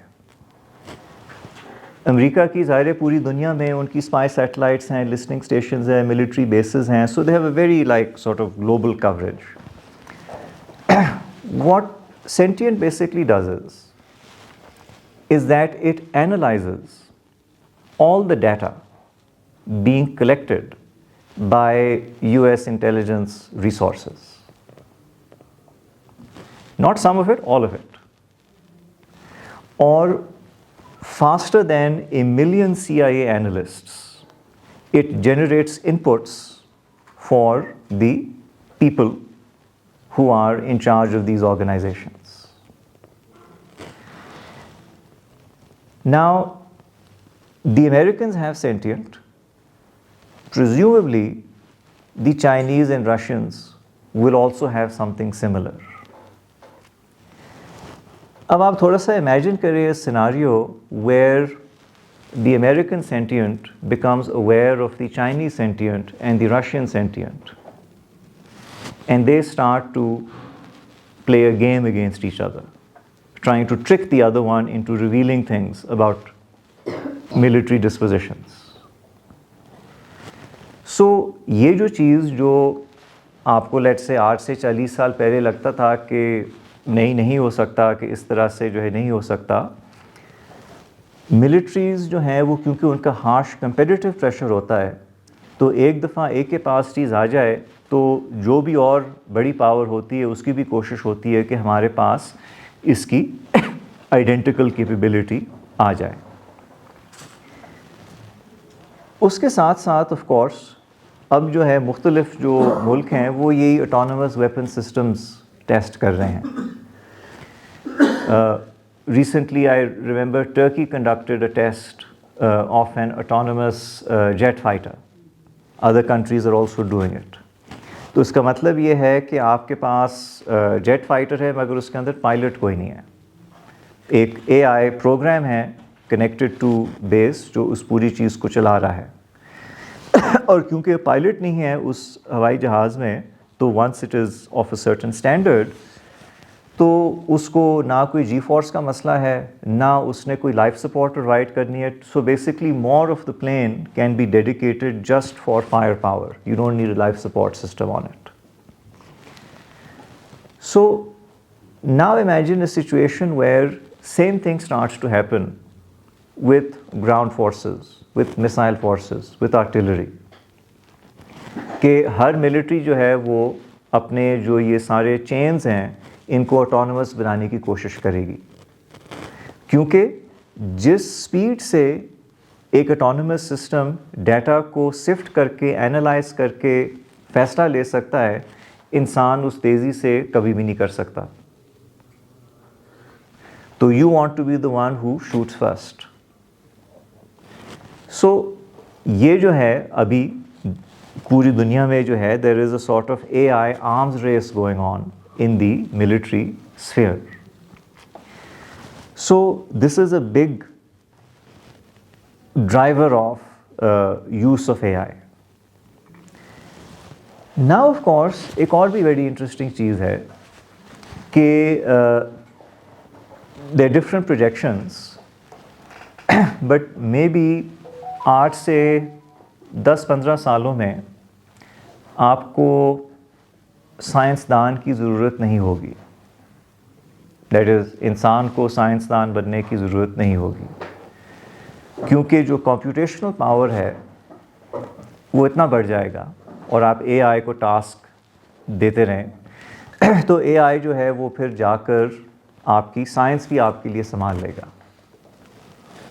امریکہ کی ظاہر پوری دنیا میں ان کی spy satellites ہیں, listening stations ہیں, ملٹری بیسز ہیں, so they have a very like sort of global coverage. what sentient basically does is that it analyzes all the data being collected by US intelligence resources. Not some of it, all of it. Or faster than 1 million CIA analysts, it generates inputs for the people who are in charge of these organizations. Now, the Americans have sentient. Presumably, the Chinese and Russians will also have something similar. اب آپ تھوڑا سا imagine کریں scenario where the American sentient becomes aware of the Chinese sentient and the Russian sentient, and they start to play a game against each other, trying to trick the other one into revealing things about military dispositions. So یہ جو چیز جو آپ کو late سے 8 سے 40 سال پہلے لگتا تھا کہ نہیں ہو سکتا، کہ اس طرح سے جو ہے نہیں ہو سکتا، ملٹریز جو ہیں وہ کیونکہ ان کا ہارش کمپیٹیٹیو پریشر ہوتا ہے، تو ایک دفعہ ایک کے پاس چیز آ جائے تو جو بھی اور بڑی پاور ہوتی ہے اس کی بھی کوشش ہوتی ہے کہ ہمارے پاس اس کی آئیڈینٹیکل کیپیبلٹی آ جائے. اس کے ساتھ ساتھ آف کورس اب جو ہے مختلف جو ملک ہیں وہ یہی اٹانومس ویپن سسٹمز ٹیسٹ کر رہے ہیں. Recently, I remember Turkey conducted a test of an autonomous jet fighter. Other countries are also doing it. تو اس کا مطلب یہ ہے کہ آپ کے پاس جیٹ فائٹر ہے مگر اس کے اندر پائلٹ کوئی نہیں ہے. ایک AI پروگرام ہے کنیکٹڈ ٹو بیس جو اس پوری چیز کو چلا رہا ہے. اور کیونکہ پائلٹ نہیں ہے اس ہوائی جہاز میں، تو once it is of a certain standard تو اس کو نہ کوئی جی فورس کا مسئلہ ہے، نہ اس نے کوئی لائف سپورٹ پرووائڈ کرنی ہے. So basically more of the plane can be dedicated just for fire power. You don't need a life support system on it. So now imagine a situation where same thing starts to happen with ground forces, with missile forces, with artillery, کہ ہر military جو ہے وہ اپنے جو یہ سارے chains ہیں ان کو آٹونومس بنانے کی کوشش کرے گی. کیونکہ جس سپیڈ سے ایک آٹونومس سسٹم ڈیٹا کو سفٹ کر کے اینالائز کر کے فیصلہ لے سکتا ہے، انسان اس تیزی سے کبھی بھی نہیں کر سکتا. تو you want to be the one who shoots first. So یہ جو ہے ابھی پوری دنیا میں جو ہے there is a sort of AI arms race going on in the military sphere. So this is a big driver of use of AI. Now of course ایک اور بھی بڑی انٹرسٹنگ چیز ہے کہ there are different projections but maybe 8 سے 10-15 سالوں میں آپ کو سائنسدان کی ضرورت نہیں ہوگی. دیٹ از انسان کو سائنسدان بننے کی ضرورت نہیں ہوگی، کیونکہ جو کمپیوٹیشنل پاور ہے وہ اتنا بڑھ جائے گا اور آپ AI کو ٹاسک دیتے رہیں تو AI جو ہے وہ پھر جا کر آپ کی سائنس بھی آپ کے لیے سنبھال لے گا.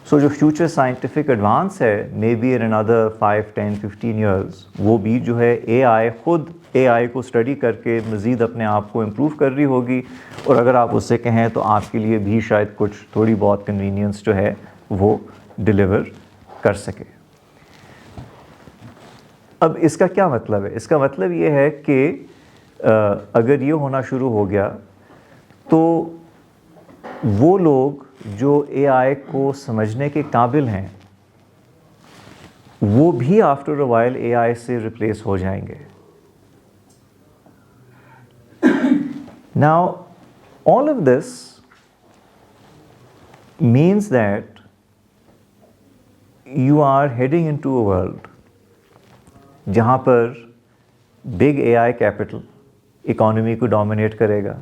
سو جو فیوچر سائنٹیفک ایڈوانس ہے maybe in another 5-10-15 years، وہ بھی جو ہے AI خود AI کو اسٹڈی کر کے مزید اپنے آپ کو امپروو کر رہی ہوگی، اور اگر آپ اس سے کہیں تو آپ کے لیے بھی شاید کچھ تھوڑی بہت کنوینئنس جو ہے وہ ڈیلیور کر سکے. اب اس کا کیا مطلب ہے؟ اس کا مطلب یہ ہے کہ اگر یہ ہونا شروع ہو گیا تو وہ لوگ جو AI کو سمجھنے کے قابل ہیں وہ بھی آفٹر اے وائل AI سے ریپلیس ہو جائیں گے. Now all of this means that you are heading into a world جہاں پر big AI capital اکانومی کو ڈومینیٹ کرے گا.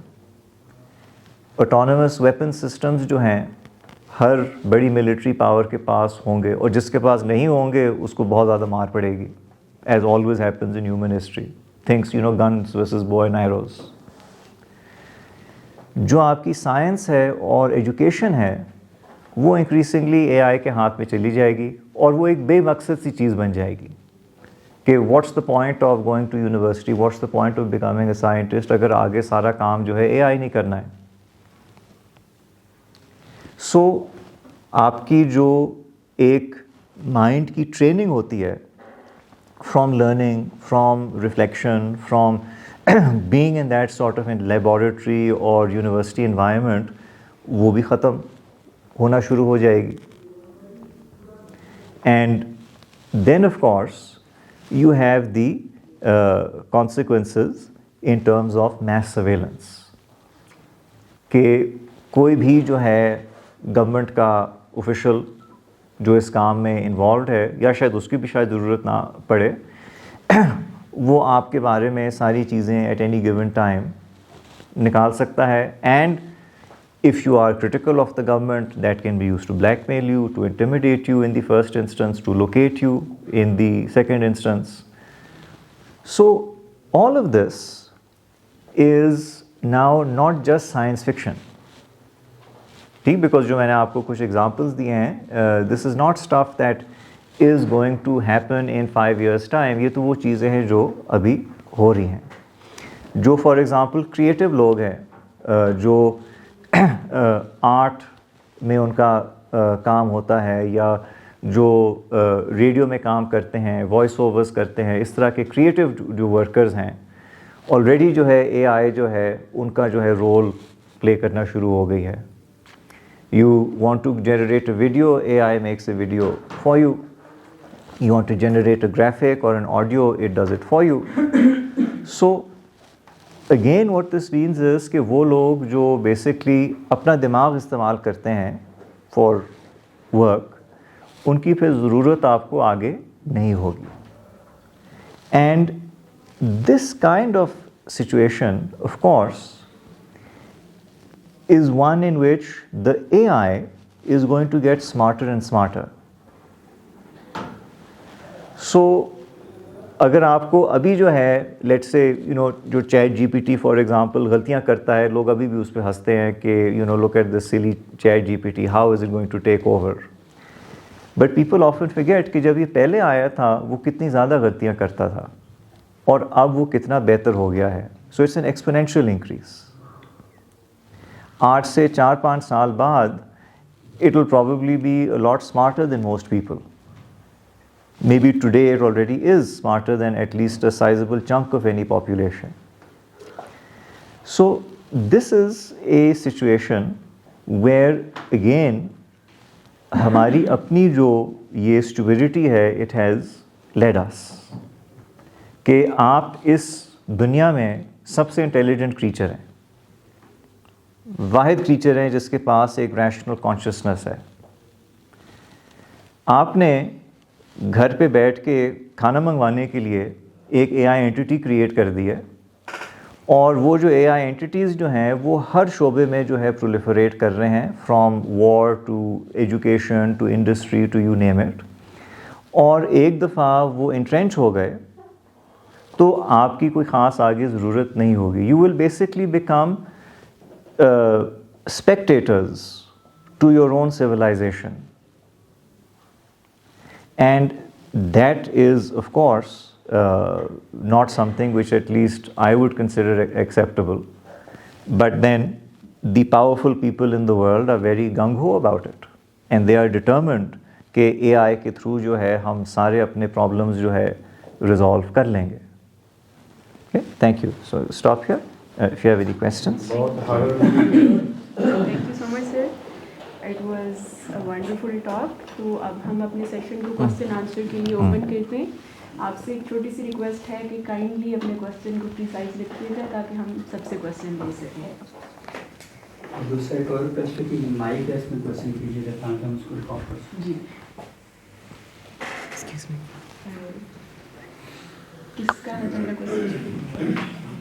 autonomous weapon systems جو ہیں ہر بڑی ملٹری پاور کے پاس ہوں گے, اور جس کے پاس نہیں ہوں گے اس کو بہت زیادہ مار پڑے گی, as always happens in human history. Things, guns versus bow and arrows. جو آپ کی سائنس ہے اور ایجوکیشن ہے وہ انکریزنگلی اے آئی کے ہاتھ میں چلی جائے گی, اور وہ ایک بے مقصد سی چیز بن جائے گی کہ what's the point of going to university, what's the point of becoming a scientist اگر آگے سارا کام جو ہے اے آئی نہیں کرنا ہے. سو آپ کی جو ایک مائنڈ کی ٹریننگ ہوتی ہے from learning, from reflection, from being in that sort of a laboratory or university environment, وہ بھی ختم ہونا شروع ہو جائے گی. And then of course you have the consequences in terms of mass surveillance, کہ کوئی بھی جو ہے گورنمنٹ کا آفیشل جو اس کام میں انوالوڈ ہے, یا شاید اس کی بھی شاید ضرورت نہ پڑے, وہ آپ کے بارے میں ساری چیزیں ایٹ اینی گیون ٹائم نکال سکتا ہے. And if you are critical of the government, that can be used to blackmail you, to intimidate you in the first instance, to locate you in the second instance. So all of this is now not just science fiction. ٹھیک, because جو میں نے آپ کو کچھ examples دیے ہیں, this is not stuff that is going to happen in 5 years time. یہ تو وہ چیزیں ہیں جو ابھی ہو رہی ہیں. جو فار ایگزامپل کریٹیو لوگ ہیں, جو آرٹ میں ان کا کام ہوتا ہے, یا جو ریڈیو میں کام کرتے ہیں, وائس اوورس کرتے ہیں, اس طرح کے کریٹیو جو ورکرز ہیں, آلریڈی جو ہے اے آئی جو ہے ان کا جو ہے رول پلے کرنا شروع ہو گئی ہے. You want to generate a video, AI makes a video for you. You want to generate a graphic or an audio, it does it for you. So again what this means is کہ وہ لوگ جو basically اپنا دماغ استعمال کرتے ہیں for work, ان کی پھر ضرورت آپ کو آگے نہیں ہوگی. And this kind of situation of course is one in which the AI is going to get smarter and smarter. So اگر آپ کو ابھی جو ہے let's say جو ChatGPT for example غلطیاں کرتا ہے, لوگ ابھی بھی اس پہ ہنستے ہیں کہ look at this silly ChatGPT, how is it going to take over. But people often forget کہ جب یہ پہلے آیا تھا وہ کتنی زیادہ غلطیاں کرتا تھا, اور اب وہ کتنا بہتر ہو گیا ہے. So it's an exponential increase. آج سے 4-5 سال بعد it will probably be a lot smarter than most people. Maybe today it already is smarter than at least a sizable chunk of any population. So this is a situation where again ہماری اپنی جو یہ stupidity ہے, it has led us کہ آپ اس دنیا میں سب سے انٹیلیجنٹ کریچر ہیں, واحد کریچر ہیں جس کے پاس ایک ریشنل کانشیسنس ہے. آپ نے گھر پہ بیٹھ کے کھانا منگوانے کے لیے ایک اے آئی اینٹیٹی کریٹ کر دی ہے, اور وہ جو اے آئی اینٹیٹیز جو ہیں وہ ہر شعبے میں جو ہے پرولیفریٹ کر رہے ہیں, from war to education to industry to you name it. اور ایک دفعہ وہ انٹرینچ ہو گئے تو آپ کی کوئی خاص آگے ضرورت نہیں ہوگی. You will basically become spectators to your own civilization, and that is of course not something which at least I would consider acceptable. But then the powerful people in the world are very gung-ho about it, and they are determined کہ اے آئی کے through جو ہے ہم سارے اپنے problems جو ہے resolve کر لیں گے. Okay, thank you. So stop here. If you have any questions. Thank you so much, sir. It was a wonderful talk. تو اب ہم اپنے سیشن کو کوسچن آنسر کے لیے اوپن کرتے ہیں. آپ سے ایک چھوٹی سی ریکویسٹ ہے کہ کائنڈلی اپنے کوسچن کو پریسائز لکھیے گا تاکہ ہم سب سے کوسچن لے سکیں. دوسرا ایک اور ریکویسٹ ہے کہ مائک ہے اس میں کوسچن کیجیے گا تاکہ ہم اس کو ریکارڈ کر سکیں. جی ایکسکیوز می کس کا ہے پہلا question?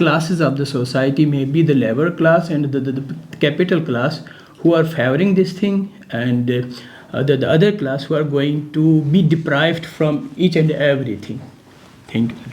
classes of the society, maybe the labor class and the capital class who are favoring this thing, and the other class who are going to be deprived from each and everything. Thank you.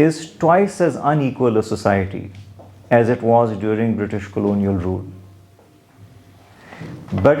is twice as unequal a society as it was during British colonial rule. But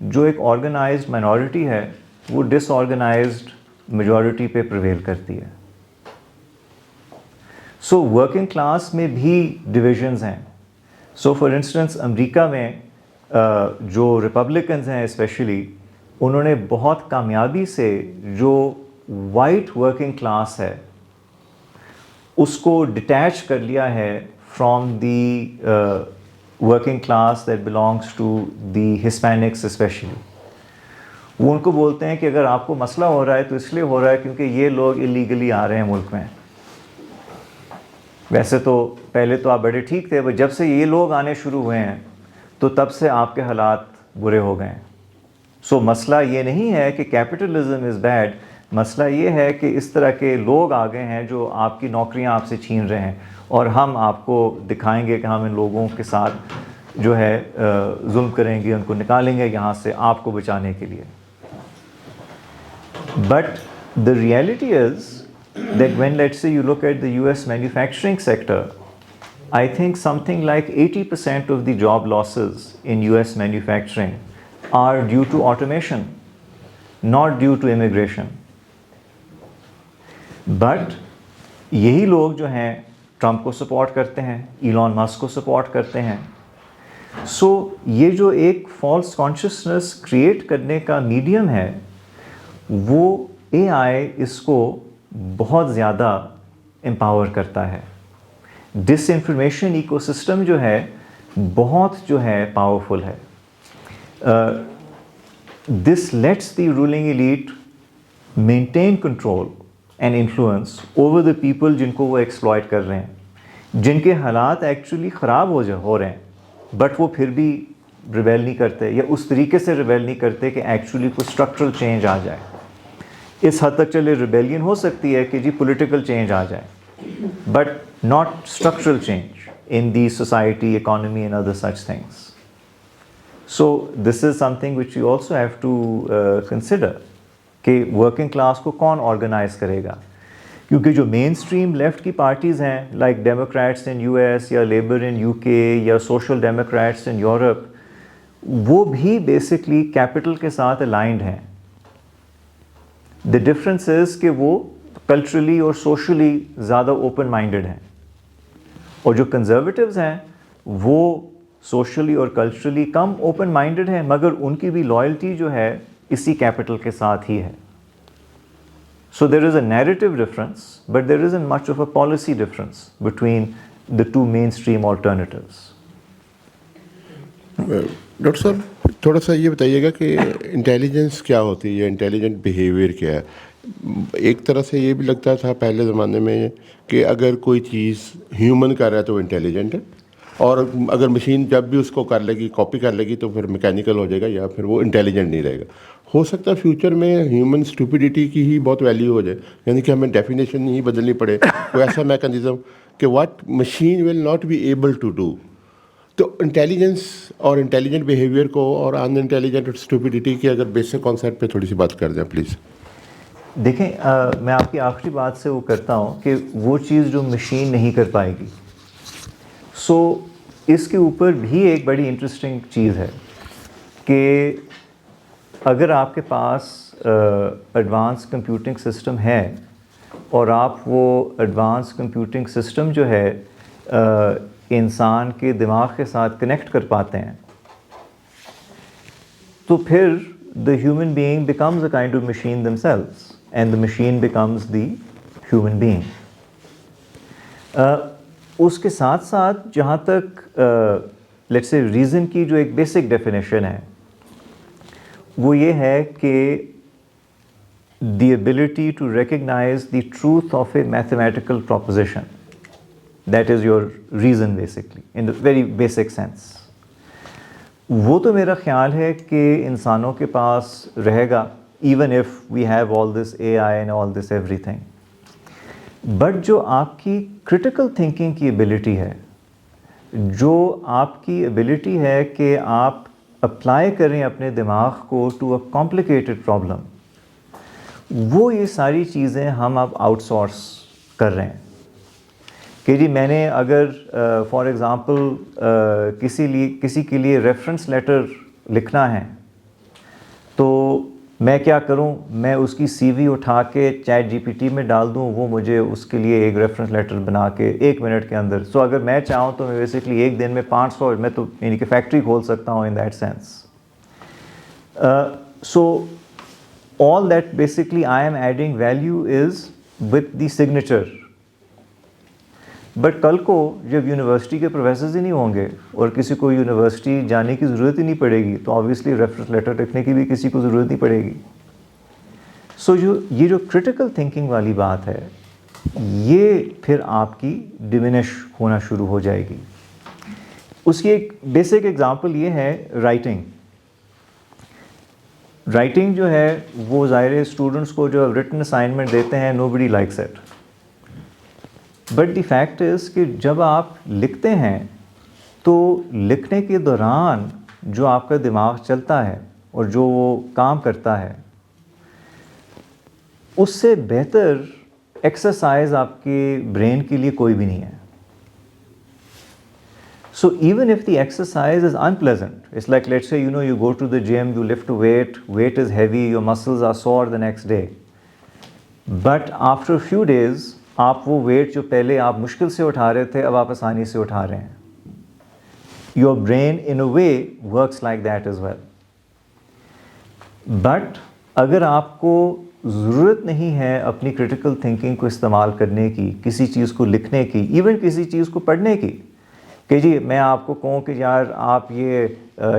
جو ایک organized minority ہے وہ ڈس organized majority پہ prevail کرتی ہے. So working class میں بھی divisions ہیں. سو فار انسٹنس امریکہ میں جو ریپبلکنز ہیں اسپیشلی, انہوں نے بہت کامیابی سے جو وائٹ ورکنگ کلاس ہے اس کو ڈیٹیچ کر لیا ہے from the working class that belongs to the Hispanics especially. وہ ان کو بولتے ہیں کہ اگر آپ کو مسئلہ ہو رہا ہے تو اس لیے ہو رہا ہے کیونکہ یہ لوگ اللیگلی آ رہے ہیں ملک میں. ویسے تو پہلے تو آپ بڑے ٹھیک تھے, بٹ جب سے یہ لوگ آنے شروع ہوئے ہیں تو تب سے آپ کے حالات برے ہو گئے ہیں. سو مسئلہ یہ نہیں ہے کہ کیپٹلزم از بیڈ, مسئلہ یہ ہے کہ اس طرح کے لوگ آ گئے ہیں جو آپ کی نوکریاں آپ سے چھین رہے ہیں, اور ہم آپ کو دکھائیں گے کہ ہم ان لوگوں کے ساتھ جو ہے ظلم کریں گے, ان کو نکالیں گے یہاں سے آپ کو بچانے کے لیے. But the reality is that when, let's say, you look at the US manufacturing sector, I think something like 80% of the job losses in US manufacturing are due to automation, not due to immigration. But یہی لوگ جو ہیں Trump کو support کرتے ہیں, Elon Musk کو support کرتے ہیں. سو یہ جو ایک فالس کانشیسنس کریٹ کرنے کا میڈیم ہے وہ اے آئی اس کو بہت زیادہ امپاور کرتا ہے. ڈس انفارمیشن ایکو سسٹم جو ہے بہت جو ہے پاورفل ہے. This lets the ruling elite maintain control and influence over the people جن کو وہ ایکسپلائٹ کر رہے ہیں, جن کے حالات ایکچولی خراب ہو رہے ہیں, بٹ وہ پھر بھی ریبیل نہیں کرتے یا اس طریقے سے ریبیل نہیں کرتے کہ ایکچولی کوئی اسٹرکچرل چینج آ جائے. اس حد تک چلے ریبیلین ہو سکتی ہے کہ جی پولیٹیکل چینج آ جائے, but not structural change in the society, economy and other such things. So this is something which you also have to consider کہ ورکنگ کلاس کو کون آرگنائز کرے گا. کیونکہ جو مین اسٹریم لیفٹ کی پارٹیز ہیں like Democrats in U S یا لیبر ان یو کے یا سوشل ڈیموکریٹس ان یورپ, وہ بھی بیسکلی کیپٹل کے ساتھ الائنڈ ہیں. دی ڈفرنس از کہ وہ کلچرلی اور سوشلی زیادہ اوپن مائنڈڈ ہیں, اور جو کنزرویٹیوز ہیں وہ سوشلی اور کلچرلی کم اوپن مائنڈڈ ہیں, مگر ان کی بھی لائلٹی جو ہے اسی کیپٹل کے ساتھ ہی ہے. So there is a narrative difference, but there isn't much of a policy difference between the two mainstream alternatives. Doctor صاحب تھوڑا سا یہ بتائیے گا کہ انٹیلیجنس کیا ہوتی ہے یا انٹیلیجنٹ بیہیویئر کیا ہے. ایک طرح سے یہ بھی لگتا تھا پہلے زمانے میں کہ اگر کوئی چیز ہیومن کر رہا ہے تو وہ انٹیلیجنٹ ہے, اور اگر مشین جب بھی اس کو کر لے گی, کاپی کر لے گی, تو پھر میکینیکل ہو جائے گا یا پھر وہ انٹیلیجنٹ نہیں رہے گا. ہو سکتا ہے فیوچر میں ہیومن اسٹوپیڈیٹی کی ہی بہت ویلیو ہو جائے, یعنی کہ ہمیں ڈیفینیشن نہیں بدلنی پڑے, کوئی ایسا میکانزم کہ what machine will not be able to do. تو انٹیلیجنس اور انٹیلیجنٹ بیہیویئر کو اور ان انٹیلیجنٹ اور اسٹوپیڈیٹی کی اگر بیسک کانسیپٹ پہ تھوڑی سی بات کر دیں پلیز. دیکھیں, میں آپ کی آخری بات سے وہ کرتا ہوں کہ وہ چیز جو مشین نہیں کر پائے گی. سو اس کے اوپر بھی ایک بڑی انٹرسٹنگ چیز ہے کہ اگر آپ کے پاس ایڈوانس کمپیوٹنگ سسٹم ہے اور آپ وہ ایڈوانس کمپیوٹنگ سسٹم جو ہے انسان کے دماغ کے ساتھ کنیکٹ کر پاتے ہیں, تو پھر the human being becomes a kind of machine themselves and the machine becomes the human being. اس کے ساتھ ساتھ جہاں تک لیٹس سے ریزن کی جو ایک بیسک ڈیفینیشن ہے وہ یہ ہے کہ the ability to recognise the truth of a mathematical proposition, that is your reason basically in the very basic sense. وہ تو میرا خیال ہے کہ انسانوں کے پاس رہے گا even if we have all this a I and all this everything. But جو آپ کی کرٹیکل تھنکنگ کی ایبلٹی ہے, جو آپ کی ایبلٹی ہے کہ آپ اپلائی کریں اپنے دماغ کو ٹو اے کمپلیکیٹڈ پرابلم, وہ یہ ساری چیزیں ہم اب آؤٹ سورس کر رہے ہیں. کہ جی میں نے اگر فار ایگزامپل کسی کے لیے ریفرنس لیٹر لکھنا ہے تو میں کیا کروں, میں اس کی سی وی اٹھا کے چیٹ جی پی ٹی میں ڈال دوں, وہ مجھے اس کے لیے ایک ریفرنس لیٹر بنا کے 1 منٹ کے اندر. سو اگر میں چاہوں تو میں بیسکلی ایک دن میں 500 میں تو یعنی کہ فیکٹری کھول سکتا ہوں ان that sense. So all that basically I am adding value is with the signature. But کل کو جب یونیورسٹی کے پروفیسرز ہی نہیں ہوں گے اور کسی کو یونیورسٹی جانے کی ضرورت ہی نہیں پڑے گی تو آبویسلی ریفرنس لیٹر لکھنے کی بھی کسی کو ضرورت نہیں پڑے گی. سو یہ جو کرٹیکل تھنکنگ والی بات ہے یہ پھر آپ کی ڈیمینش ہونا شروع ہو جائے گی. اس کی ایک بیسک ایگزامپل یہ ہے رائٹنگ. رائٹنگ جو ہے وہ ظاہر اسٹوڈنٹس کو جو ریٹن اسائنمنٹ دیتے ہیں nobody likes it. But the fact is کہ جب آپ لکھتے ہیں تو لکھنے کے دوران جو آپ کا دماغ چلتا ہے اور جو وہ کام کرتا ہے اس سے بہتر ایکسرسائز آپ کے برین کے لیے کوئی بھی نہیں ہے. So even if the exercise is unpleasant, it's like let's say you go to the gym, you lift a weight is heavy, your muscles are sore the next day. But after a few days, آپ وہ wait جو پہلے آپ مشکل سے اٹھا رہے تھے اب آپ آسانی سے اٹھا رہے ہیں. Your brain in a way works like that as well. But اگر آپ کو ضرورت نہیں ہے اپنی کرٹیکل تھنکنگ کو استعمال کرنے کی, کسی چیز کو لکھنے کی, ایون کسی چیز کو پڑھنے کی, کہ جی میں آپ کو کہوں کہ یار آپ یہ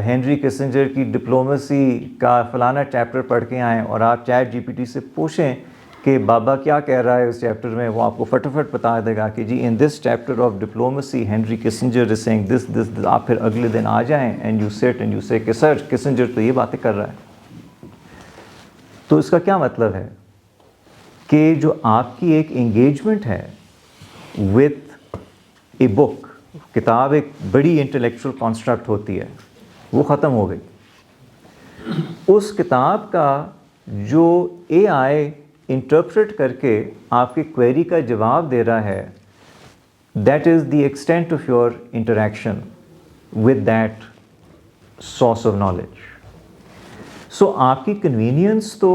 ہینری کسنجر کی ڈپلومیسی کا فلانا چیپٹر پڑھ کے آئیں اور آپ چیٹ جی پی ٹی سے پوچھیں کہ بابا کیا کہہ رہا ہے اس چیپٹر میں, وہ آپ کو فٹافٹ بتا دے گا کہ جی in this chapter of diplomacy Henry Kissinger is saying this this this. آپ پھر اگلے دن آ جائیں and you sit and you say کہ سر کسنجر تو یہ باتیں کر رہا ہے. تو اس کا کیا مطلب ہے کہ جو آپ کی ایک انگیجمنٹ ہے وتھ اے بک, کتاب ایک بڑی انٹلیکچوئل کانسٹرکٹ ہوتی ہے, وہ ختم ہو گئی. اس کتاب کا جو اے آئی انٹرپریٹ کر کے آپ کی کوئری کا جواب دے رہا ہے, that is the extent of your interaction with that source of knowledge. So آپ کی کنوینئنس تو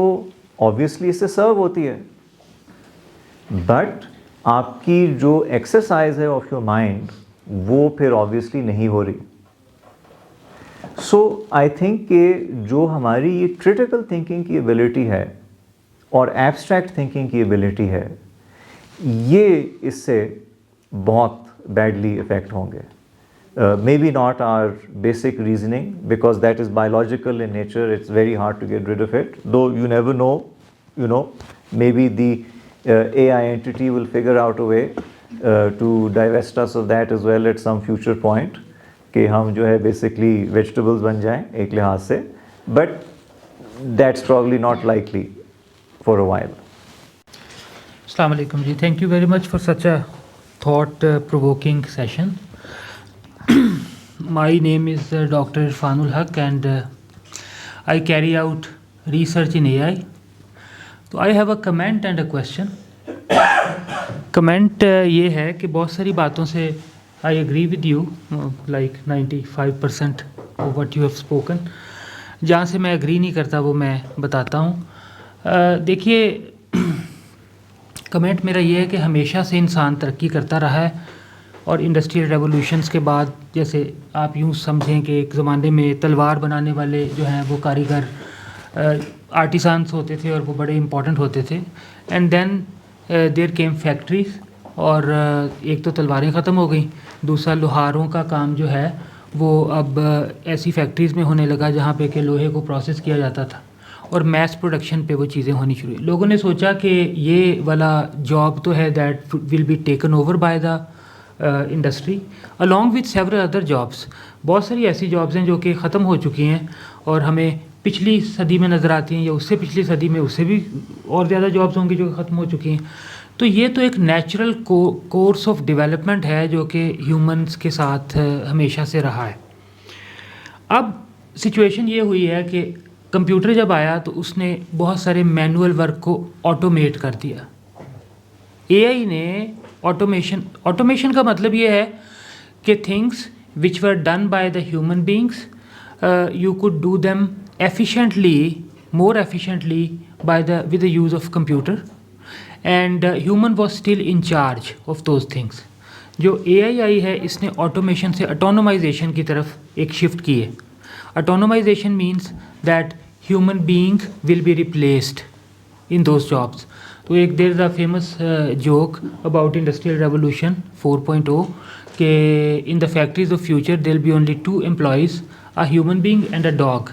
آبویسلی اس سے سرو ہوتی ہے, بٹ آپ کی جو ایکسرسائز ہے آف یور مائنڈ وہ پھر آبویسلی نہیں ہو رہی. سو آئی تھنک کہ جو ہماری یہ کرٹیکل تھنکنگ کی ایبلٹی ہے اور ایبسٹریکٹ تھنکنگ کی ایبلٹی ہے یہ اس سے بہت بیڈلی افیکٹ ہوں گے. Maybe not our basic reasoning because that is biological in nature, it's very hard to get rid of it, though you never know maybe the A I entity will figure out a way to divest us of that as well at some future point کہ ہم جو ہے basically vegetables بن جائیں ایک لحاظ سے, but that's probably not likely for a while. Assalamu alaikum ji, thank you very much for such a thought provoking session. My name is Dr. Irfanul Haq and I carry out research in AI. So I have a comment and a question. Comment یہ ہے کہ بہت ساری باتوں سے I agree with you like 95% of what you have spoken. جہاں سے میں ایگری نہیں کرتا وہ میں بتاتا ہوں. دیکھیے کمنٹ میرا یہ ہے کہ ہمیشہ سے انسان ترقی کرتا رہا ہے اور انڈسٹریل ریولوشنس کے بعد جیسے آپ یوں سمجھیں کہ ایک زمانے میں تلوار بنانے والے جو ہیں وہ کاریگر آرٹیسانس ہوتے تھے اور وہ بڑے امپورٹنٹ ہوتے تھے. And then there came factories اور ایک تو تلواریں ختم ہو گئیں, دوسرا لوہاروں کا کام جو ہے وہ اب ایسی فیکٹریز میں ہونے لگا جہاں پہ کہ لوہے کو پروسیس کیا جاتا تھا اور میس پروڈکشن پہ وہ چیزیں ہونی شروع ہوئی. لوگوں نے سوچا کہ یہ والا جاب تو ہے that will be taken over by the industry along with several other jobs. بہت ساری ایسی جابس ہیں جو کہ ختم ہو چکی ہیں اور ہمیں پچھلی صدی میں نظر آتی ہیں یا اس سے پچھلی صدی میں اس سے بھی اور زیادہ جابس ہوں گی جو ختم ہو چکی ہیں. تو یہ تو ایک نیچرل کورس آف ڈیولپمنٹ ہے جو کہ ہیومنس کے ساتھ ہمیشہ سے رہا ہے. اب سچویشن یہ ہوئی ہے کہ کمپیوٹر جب آیا تو اس نے بہت سارے مینول ورک کو آٹومیٹ کر دیا. اے آئی نے آٹومیشن کا مطلب یہ ہے کہ things which were done by the human beings you could do them efficiently more efficiently with the use of computer, and human was still in charge of those things. جو AI آئی ہے اس نے automation سے اٹونومائزیشن کی طرف ایک shift کی ہے. Autonomisation means that human being will be replaced in those jobs. تو ایک there is a famous joke about industrial revolution 4.0 کہ in the factories of future there will be only 2 employees, a human being and a dog.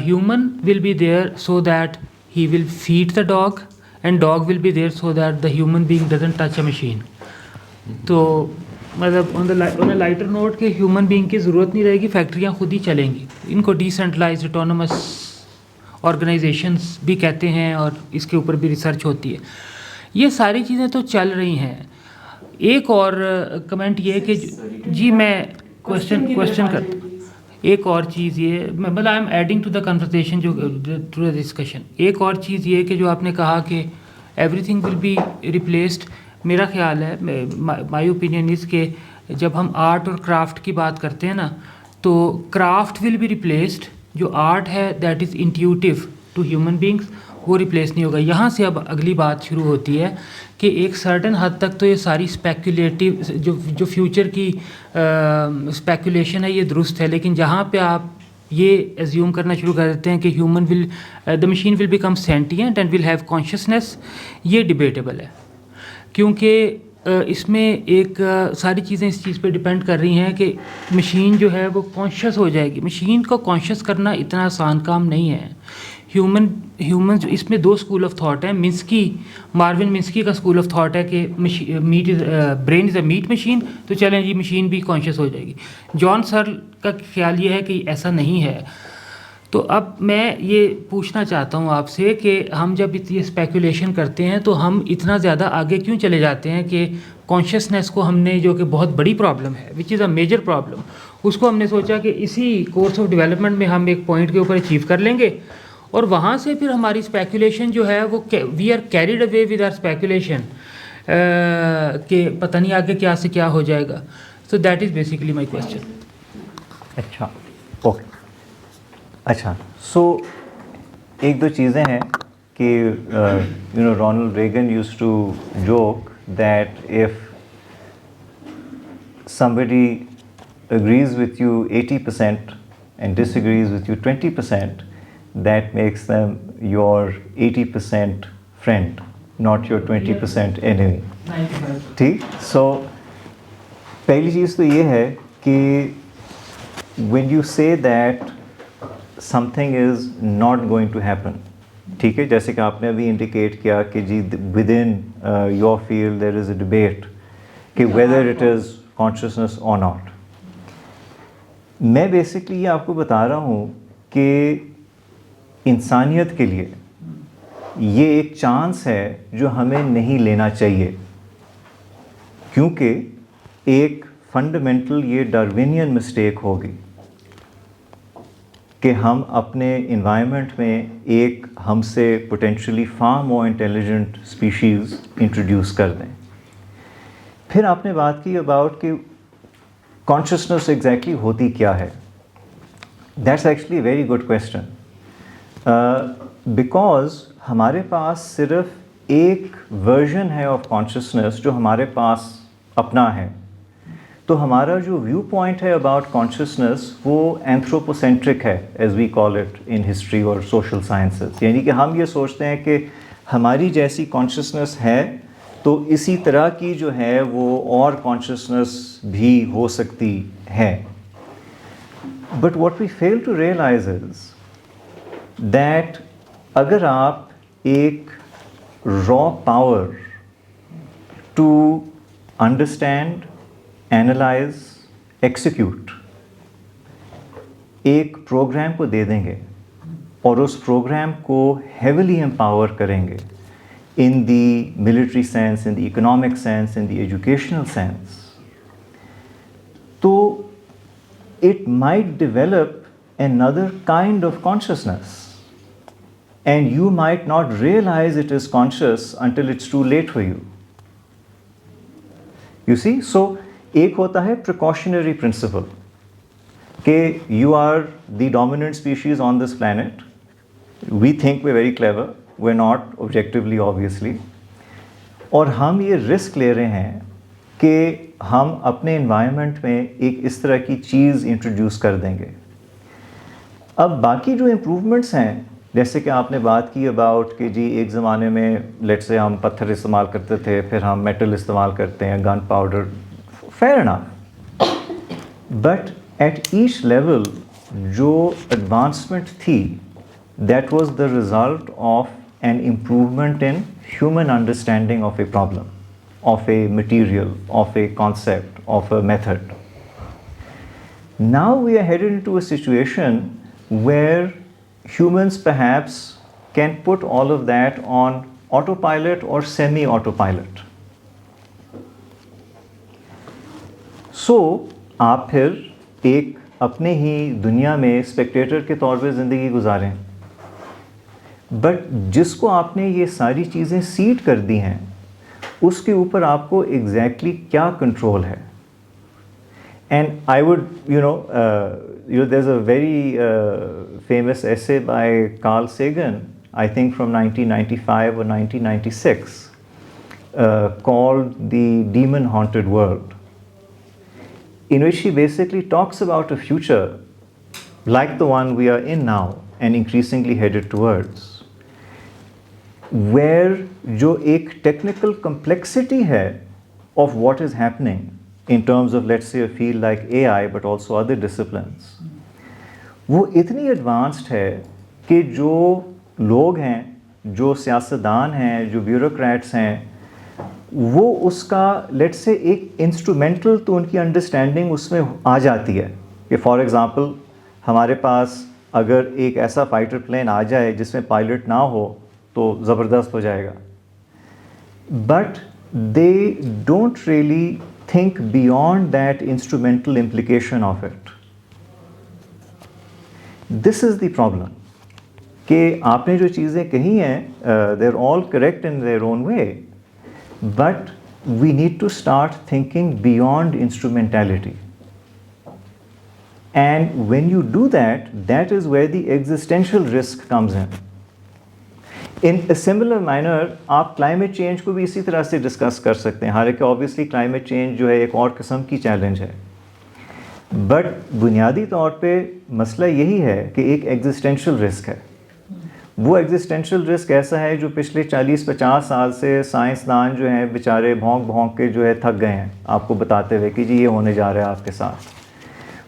Human will be there so that he will feed the dog, and dog will be there so that the human being doesn't touch a machine. تو مطلب on a lighter note کہ human being کی ضرورت نہیں رہے گی, فیکٹریاں خود ہی چلیں گی. ان کو ڈیسینٹرلائزڈ اٹونومس آرگنائزیشنس بھی کہتے ہیں, اور اس کے اوپر بھی ریسرچ ہوتی ہے. یہ ساری چیزیں تو چل رہی ہیں. ایک اور کمنٹ یہ کہ جی میں کوشچن کر ایک اور چیز یہ مطلب I am adding to the conversation جو ٹو دا ڈسکشن. ایک اور چیز یہ کہ جو آپ نے کہا کہ everything will be replaced, میرا خیال ہے مائی اوپینین از کہ جب ہم آرٹ اور کرافٹ کی بات کرتے ہیں نا تو کرافٹ ول بی ریپلیسڈ. جو آرٹ ہے that is intuitive to human beings, وہ ریپلیس نہیں ہوگا. یہاں سے اب اگلی بات شروع ہوتی ہے کہ ایک سرٹن حد تک تو یہ ساری اسپیکولیٹو جو فیوچر کی اسپیکولیشن ہے یہ درست ہے, لیکن جہاں پہ آپ یہ ایزیوم کرنا شروع کر دیتے ہیں کہ the machine will become sentient and will have consciousness, یہ ڈبیٹیبل ہے. کیونکہ اس میں ایک ساری چیزیں اس چیز پہ ڈپینڈ کر رہی ہیں کہ مشین جو ہے وہ کانشیس ہو جائے گی. مشین کو کانشیس کرنا اتنا آسان کام نہیں ہے. ہیومن اس میں 2 اسکول آف تھاٹ ہیں. مارون منسکی کا اسکول آف تھاٹ ہے کہ brain is a meat machine, تو چلیں جی مشین بھی کانشیس ہو جائے گی. جان سرل کا خیال یہ ہے کہ ایسا نہیں ہے. تو اب میں یہ پوچھنا چاہتا ہوں آپ سے کہ ہم جب یہ اسپیکولیشن کرتے ہیں تو ہم اتنا زیادہ آگے کیوں چلے جاتے ہیں کہ کانشیسنیس کو ہم نے, جو کہ بہت بڑی پرابلم ہے وچ از اے میجر پرابلم, اس کو ہم نے سوچا کہ اسی کورس آف ڈیولپمنٹ میں ہم ایک پوائنٹ کے اوپر اچیو کر لیں گے, اور وہاں سے پھر ہماری اسپیکولیشن جو ہے وہ we are carried away with our speculation کہ پتہ نہیں آگے کیا سے کیا ہو جائے گا. So that is basically my question. اچھا اوکے. اچھا سو ایک دو چیزیں ہیں کہ Ronald Reagan used to joke that if somebody agrees with you 80% and disagrees with you 20%, that makes them your 80% friend, not your 20% enemy. ٹھیک. سو پہلی چیز تو یہ ہے کہ when you say that something is not going to happen, ٹھیک ہے, جیسے کہ آپ نے ابھی انڈیکیٹ کیا کہ جی within your field there is a debate کہ whether it is consciousness or not. میں بیسکلی یہ آپ کو بتا رہا ہوں کہ انسانیت کے لیے یہ ایک چانس ہے جو ہمیں نہیں لینا چاہیے, کیونکہ ایک فنڈامنٹل یہ ڈاروینین مسٹیک ہوگی کہ ہم اپنے انوائرمنٹ میں ایک ہم سے potentially for more intelligent species introduce کر دیں. پھر آپ نے بات کی اباؤٹ کہ کانشیسنس ایگزیکٹلی ہوتی کیا ہے. That's actually a very good question, because ہمارے پاس صرف ایک ورژن ہے آف کانشیسنس جو ہمارے پاس اپنا ہے. تو ہمارا جو ویو پوائنٹ ہے اباؤٹ کانشیسنس وہ اینتھروپوسینٹرک ہے, as we call it in history اور سوشل سائنسز. یعنی کہ ہم یہ سوچتے ہیں کہ ہماری جیسی کانشیسنس ہے تو اسی طرح کی جو ہے وہ اور کانشیسنس بھی ہو سکتی ہے. But what we fail to realise is that اگر آپ ایک raw power to understand, analyse, execute ایک پروگرام کو دے دیں گے اور اس پروگرام کو ہیویلی امپاور کریں گے in the military sense, in the economic sense, in the educational sense, so it might develop another kind of consciousness, and you might not realize it is conscious until it's too late for you. You see, so ایک ہوتا ہے precautionary principle کہ you are the dominant species on this planet we think we're very clever, we're not objectively obviously, اور ہم یہ risk لے رہے ہیں کہ ہم اپنے انوائرمنٹ میں ایک اس طرح کی چیز انٹروڈیوس کر دیں گے. اب باقی جو امپروومنٹس ہیں, جیسے کہ آپ نے بات کی اباؤٹ کہ جی ایک زمانے میں لیٹ سے ہم پتھر استعمال کرتے تھے, پھر ہم میٹل استعمال کرتے ہیں, gunpowder, fair enough, but at each level جو ایڈوانسمنٹ تھی that was the result of an improvement in human understanding of a problem, of a material, of a concept, of a method. Now we are headed into a situation where humans perhaps can put all of that on autopilot or semi-autopilot. So آپ پھر ایک اپنے ہی دنیا میں spectator کے طور پہ زندگی گزاریں, بٹ جس کو آپ نے یہ ساری چیزیں سیٹ کر دی ہیں اس کے اوپر آپ کو ایگزیکٹلی کیا کنٹرول ہے. And I would there is a very famous essay by Carl Sagan, I think from 1995 اور 1996, called The Demon Haunted World, in which he basically talks about a future like the one we are in now and increasingly headed towards, where جو ایک technical complexity ہے of what is happening in terms of let's say a field like AI but also other disciplines, وہ اتنی advanced ہے کہ جو لوگ ہیں, جو سیاستدان ہیں, جو بیوروکریٹس ہیں, وہ اس کا لیٹس سے ایک انسٹرومنٹل تو ان کی انڈرسٹینڈنگ اس میں آ جاتی ہے کہ فار ایگزامپل ہمارے پاس اگر ایک ایسا فائٹر پلین آ جائے جس میں پائلٹ نہ ہو تو زبردست ہو جائے گا, but they don't really think beyond that instrumental implication of it. This is the problem کہ آپ نے جو چیزیں کہی ہیں they are all correct in their own way, but we need to start thinking beyond instrumentality. And when you do that, that is where the existential risk comes in. In a similar manner, آپ climate change کو بھی اسی طرح سے discuss کر سکتے ہیں, حالانکہ obviously climate change جو ہے ایک اور قسم کی چیلنج ہے, بٹ بنیادی طور پہ مسئلہ یہی ہے کہ ایک ایگزسٹینشیل رسک ہے. وہ ایگزسٹینشیل رسک ایسا ہے جو پچھلے 40-50 سال سے سائنسدان جو ہیں بیچارے بھونک بھونک کے جو ہے تھک گئے ہیں آپ کو بتاتے ہوئے کہ جی یہ ہونے جا رہا ہے آپ کے ساتھ.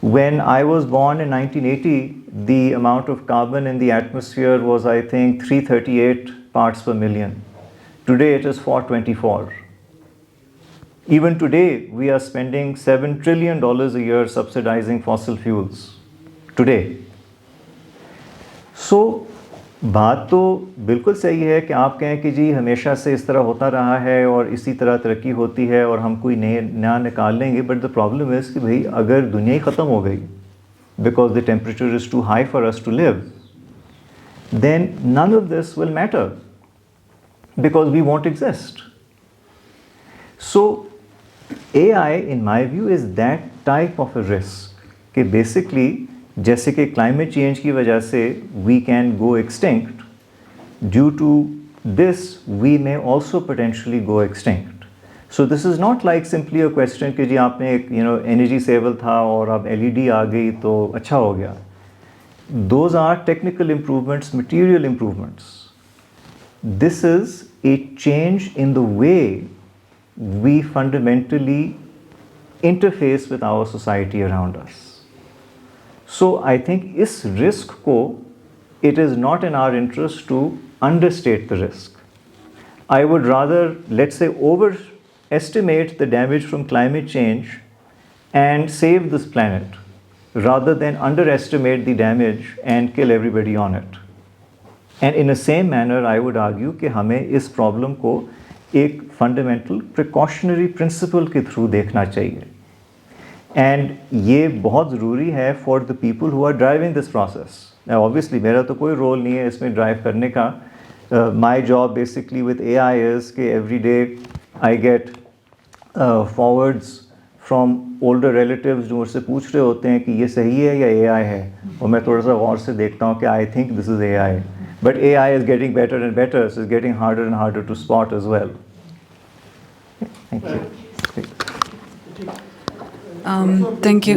When I was born in 1980, the amount of carbon in the atmosphere was, I think, 338 parts per million. Today it is 424. Even today, we are spending $7 trillion a year subsidizing fossil fuels. Today. So, بات تو بالکل صحیح ہے کہ آپ کہیں کہ جی ہمیشہ سے اس طرح ہوتا رہا ہے اور اسی طرح ترقی ہوتی ہے اور ہم کوئی نیا نکال لیں گے, بٹ دا پرابلم از کہ بھائی اگر دنیا ہی ختم ہو گئی because the temperature is too high for us to live, then none of this will matter because we won't exist. So A I in my view is that type of a risk کہ basically جیسے کہ climate change کی وجہ سے we can go extinct, due to this we may also potentially go extinct. So this is not like simply a question کہ جی آپ نے ایک انرجی سیول تھا اور اب LED آ گئی تو اچھا ہو گیا. Those are technical improvements, material improvements. This is a change in the way we fundamentally interface with our society around us. So I think اس رسک کو it is not in our interest to understate the risk. I would rather, let's say, overestimate the damage from climate change and save this planet rather than underestimate the damage and kill everybody on it. And in the same manner, I would argue کہ ہمیں اس problem کو ایک fundamental precautionary principle کے through دیکھنا چاہیے. And یہ بہت ضروری ہے for the people who are driving this process. Obviously میرا تو کوئی رول نہیں ہے اس میں ڈرائیو کرنے کا. My job basically with AI is کہ every day I get forwards from older relatives جو مجھ سے پوچھ رہے ہوتے ہیں کہ یہ صحیح ہے یا اے آئی ہے, اور میں تھوڑا سا غور سے دیکھتا ہوں کہ I think this is a I. But AI is getting better and better, so it's getting harder and harder to spot as well. Thank you. Thank you.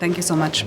Thank you so much.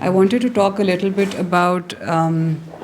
I wanted to talk a little bit about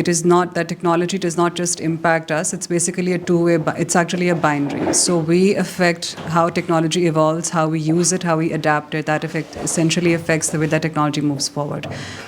it is not that technology does not just impact us, it's basically a two-way, it's actually a binary. So we affect how technology evolves, how we use it, how we adapt it. That effect essentially affects the way that technology moves forward.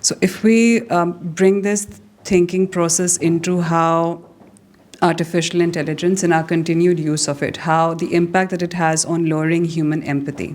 So if we bring this thinking process into how artificial intelligence and our continued use of it, how the impact that it has on lowering human empathy.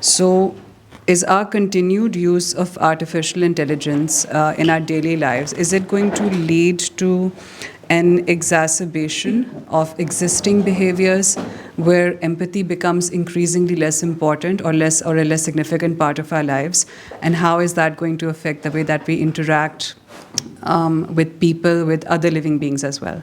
So is our continued use of artificial intelligence in our daily lives, is it going to lead to an exacerbation of existing behaviors where empathy becomes increasingly less important or a less significant part of our lives? And how is that going to affect the way that we interact with people, with other living beings as well?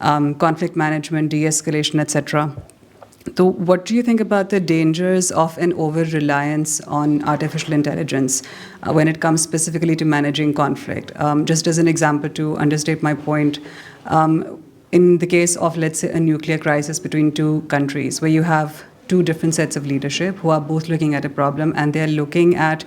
conflict management, de-escalation, etc. So what do you think about the dangers of an over-reliance on artificial intelligence when it comes specifically to managing conflict? Just as an example to understate my point, in the case of, let's say, a nuclear crisis between two countries where you have two different sets of leadership who are both looking at a problem and they're looking at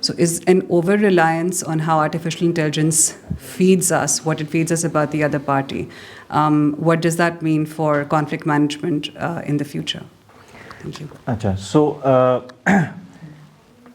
So is an over-reliance on how artificial intelligence feeds us, what it feeds us about the other party, what does that mean for conflict management in the future? Thank you. Achha, so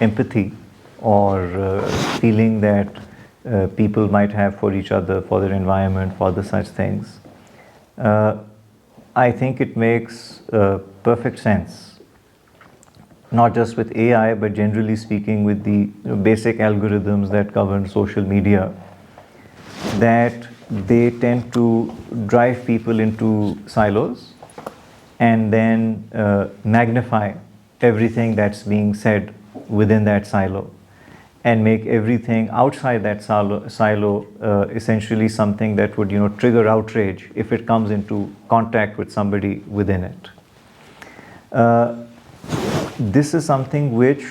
empathy or feeling that people might have for each other, for their environment, for the such things, I think it makes perfect sense, not just with AI, but generally speaking with the basic algorithms that govern social media, that they tend to drive people into silos and then magnify everything that's being said within that silo, and make everything outside that silo essentially something that would, trigger outrage if it comes into contact with somebody within it. This is something which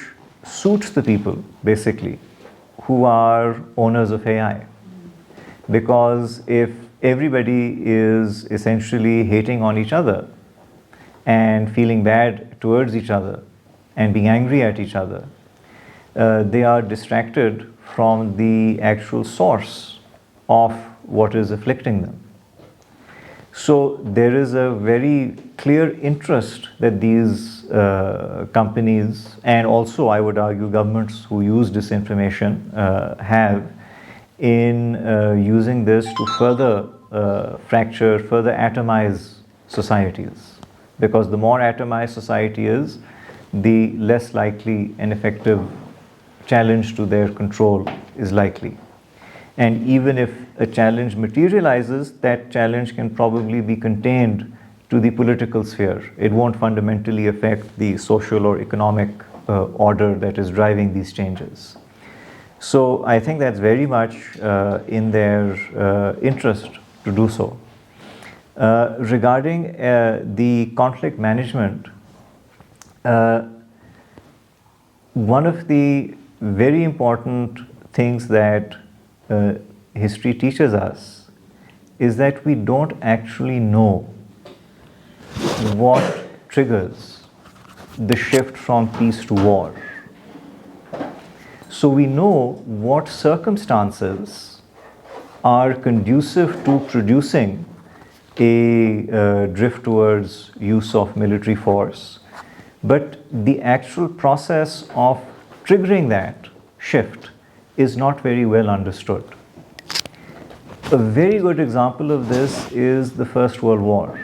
suits the people, basically, who are owners of AI. Because if everybody is essentially hating on each other and feeling bad towards each other and being angry at each other, they are distracted from the actual source of what is afflicting them. So there is a very clear interest that these companies, and also I would argue governments who use disinformation, have in using this to further fracture, further atomize societies. Because the more atomized society is, the less likely an effective challenge to their control is likely. And even if a challenge materializes, that challenge can probably be contained to the political sphere. It won't fundamentally affect the social or economic order that is driving these changes. So I think that's very much in their interest to do so. Regarding the conflict management, one of the very important things that history teaches us is that we don't actually know what triggers the shift from peace to war. So we know what circumstances are conducive to producing a drift towards use of military force, but the actual process of triggering that shift is not very well understood. A very good example of this is the First World War.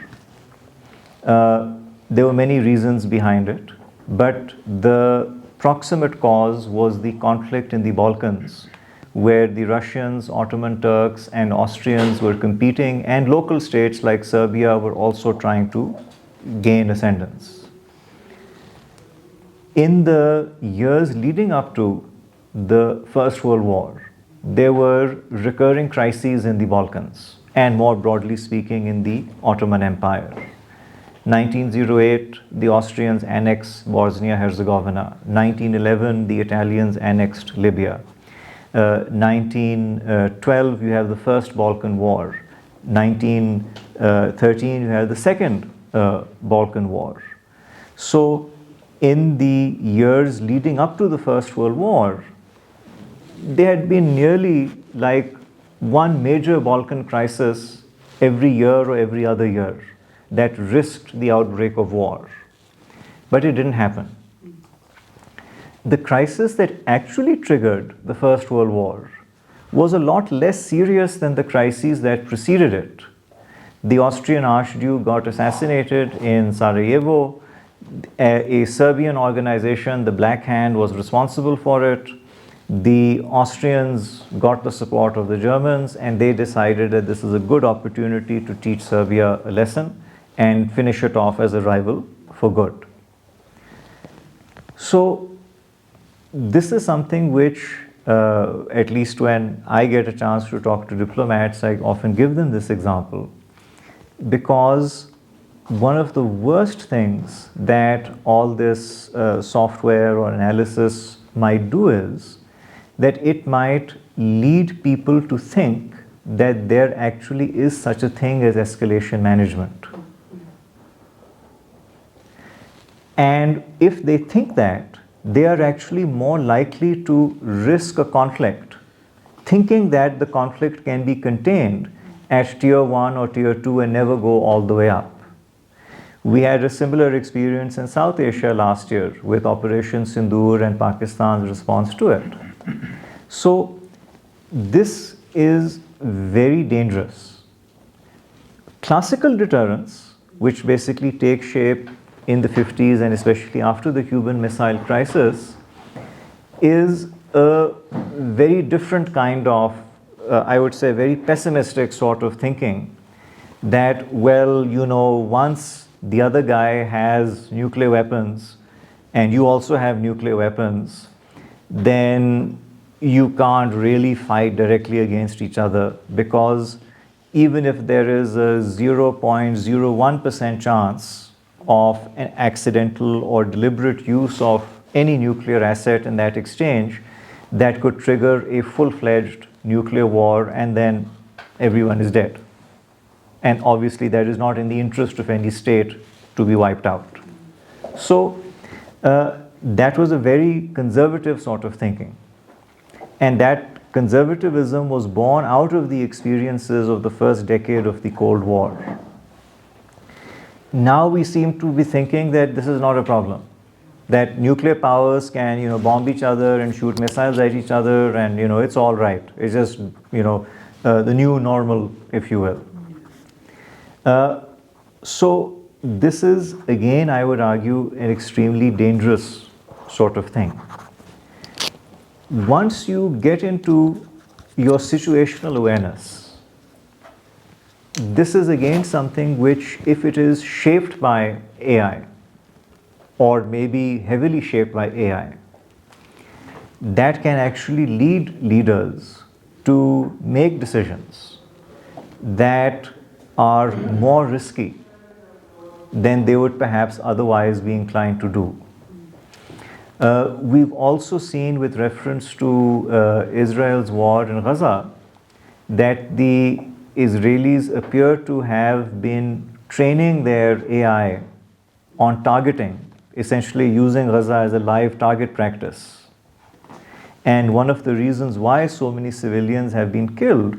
There were many reasons behind it, but the proximate cause was the conflict in the Balkans, where the Russians, Ottoman Turks, and Austrians were competing, and local states like Serbia were also trying to gain ascendance. In the years leading up to the First World War, there were recurring crises in the Balkans, and more broadly speaking in the Ottoman Empire. 1908, the Austrians annexed Bosnia-Herzegovina. 1911, the Italians annexed Libya. 1912, you have the First Balkan War. 1913, you have the Second Balkan War. So, in the years leading up to the First World War, there had been nearly like one major Balkan crisis every year or every other year that risked the outbreak of war. But it didn't happen. The crisis that actually triggered the First World War was a lot less serious than the crises that preceded it. The Austrian Archduke got assassinated in Sarajevo. A Serbian organization, the Black Hand, was responsible for it. The Austrians got the support of the Germans, and they decided that this is a good opportunity to teach Serbia a lesson and finish it off as a rival for good. So this is something which, at least when I get a chance to talk to diplomats, I often give them this example, because one of the worst things that all this software or analysis might do is that it might lead people to think that there actually is such a thing as escalation management. And if they think that, they are actually more likely to risk a conflict, thinking that the conflict can be contained at tier 1 or tier 2 and never go all the way up. We had a similar experience in South Asia last year with Operation Sindoor and Pakistan's response to it. So this is very dangerous. Classical deterrence, which basically takes shape in the 50s and especially after the Cuban Missile Crisis, is a very different kind of, I would say, very pessimistic sort of thinking that, well, you know, once the other guy has nuclear weapons and you also have nuclear weapons, then you can't really fight directly against each other, because even if there is a 0.01% chance of an accidental or deliberate use of any nuclear asset in that exchange, that could trigger a full-fledged nuclear war, and then everyone is dead. And obviously that is not in the interest of any state to be wiped out. So that was a very conservative sort of thinking. And that conservatism was born out of the experiences of the first decade of the Cold War. Now we seem to be thinking that this is not a problem, that nuclear powers can, bomb each other and shoot missiles at each other, and, it's all right. It's just, the new normal, if you will. So this is, again, I would argue, an extremely dangerous sort of thing. Once you get into your situational awareness, this is again something which, if it is shaped by AI, or maybe heavily shaped by AI, that can actually lead leaders to make decisions that are more risky than they would perhaps otherwise be inclined to do. We've also seen, with reference to Israel's war in Gaza, that the Israelis appear to have been training their AI on targeting, essentially using Gaza as a live target practice. And one of the reasons why so many civilians have been killed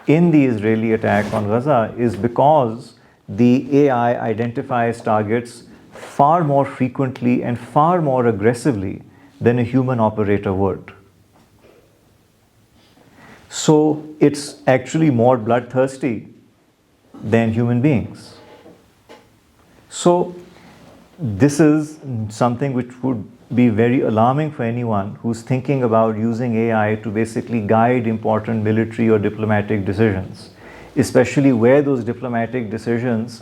in the Israeli attack on Gaza is because the AI identifies targets far more frequently and far more aggressively than a human operator would. So it's actually more bloodthirsty than human beings. So this is something which would be very alarming for anyone who's thinking about using AI to basically guide important military or diplomatic decisions, especially where those diplomatic decisions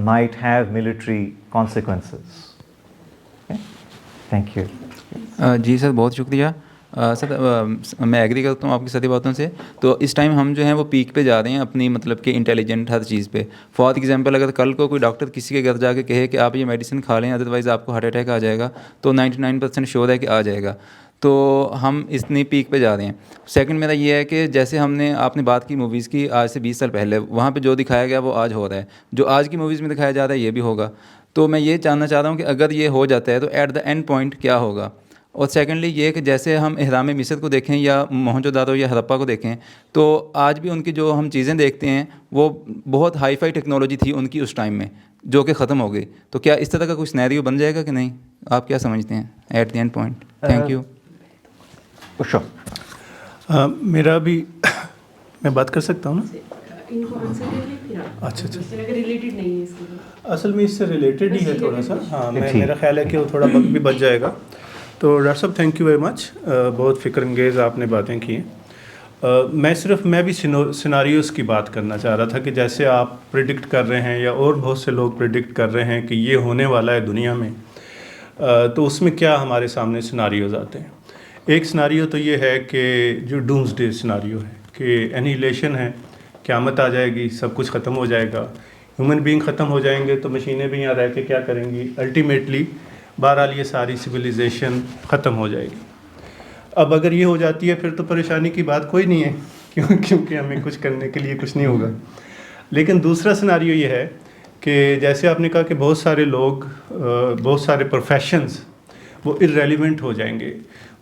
might have military consequences. Okay? Thank you. جی سر بہت شکریہ سر. میں agri کرتا ہوں آپ کی ساری باتوں سے. تو اس ٹائم ہم جو ہیں وہ پیک پہ جا رہے ہیں اپنی مطلب کہ انٹیلیجنٹ ہر چیز پہ. فار ایگزامپل اگر کل کو کوئی ڈاکٹر کسی کے گھر جا کے کہے کہ آپ یہ میڈیسن کھا لیں ادروائز آپ کو ہارٹ اٹیک آ جائے گا, تو 99% شیور ہے کہ آ جائے گا. تو ہم اتنی پیک پہ جا رہے ہیں. سیکنڈ میرا یہ ہے کہ جیسے آپ نے بات کی موویز کی آج سے 20 سال پہلے, وہاں پہ جو دکھایا گیا وہ آج ہو رہا ہے, جو آج کی موویز میں دکھایا جا رہا ہے یہ بھی ہوگا. تو میں یہ جاننا چاہ رہا ہوں کہ اگر یہ ہو جاتا ہے تو ایٹ دا اینڈ پوائنٹ کیا ہوگا. اور سیکنڈلی یہ کہ جیسے ہم اہرام مصر کو دیکھیں یا موہنجو داڑو یا ہرپا کو دیکھیں, تو آج بھی ان کی جو ہم چیزیں دیکھتے ہیں وہ بہت ہائی فائی ٹیکنالوجی تھی ان کی اس ٹائم میں, جو کہ ختم ہو گئی. تو کیا اس طرح کا کوئی سینیریو بن جائے گا کہ نہیں؟ آپ کیا سمجھتے ہیں at the end point? Thank you. میرا بھی میں بات کر سکتا ہوں نا؟ ان کو آنسر دے دیں پھر آپ. اچھا اگر ریلیٹڈ نہیں ہے اس کے لیے, اصل میں اس سے ریلیٹڈ ہی ہے تھوڑا سا. ہاں میرا خیال ہے کہ وہ تھوڑا وقت بھی بچ جائے گا. تو ڈاکٹر صاحب تھینک یو ویری مچ, بہت فکر انگیز آپ نے باتیں کی ہیں. میں بھی سیناریوز کی بات کرنا چاہ رہا تھا کہ جیسے آپ پریڈکٹ کر رہے ہیں یا اور بہت سے لوگ پریڈکٹ کر رہے ہیں کہ یہ ہونے والا ہے دنیا میں, تو اس میں کیا ہمارے سامنے سیناریوز آتے ہیں. ایک سیناریو تو یہ ہے کہ جو ڈومز ڈے سیناریو ہے کہ انہیلیشن ہے, قیامت آ جائے گی, سب کچھ ختم ہو جائے گا, ہیومن بینگ ختم ہو جائیں گے, تو مشینیں بھی یہاں رہ کے کیا کریں گی. الٹیمیٹلی بہرحال یہ ساری سویلائزیشن ختم ہو جائے گی. اب اگر یہ ہو جاتی ہے پھر تو پریشانی کی بات کوئی نہیں ہے, کیونکہ ہمیں کچھ کرنے کے لیے کچھ نہیں ہوگا. لیکن دوسرا سیناریو یہ ہے کہ جیسے آپ نے کہا کہ بہت سارے لوگ, بہت سارے پروفیشنز وہ ارریلیونٹ ہو جائیں گے,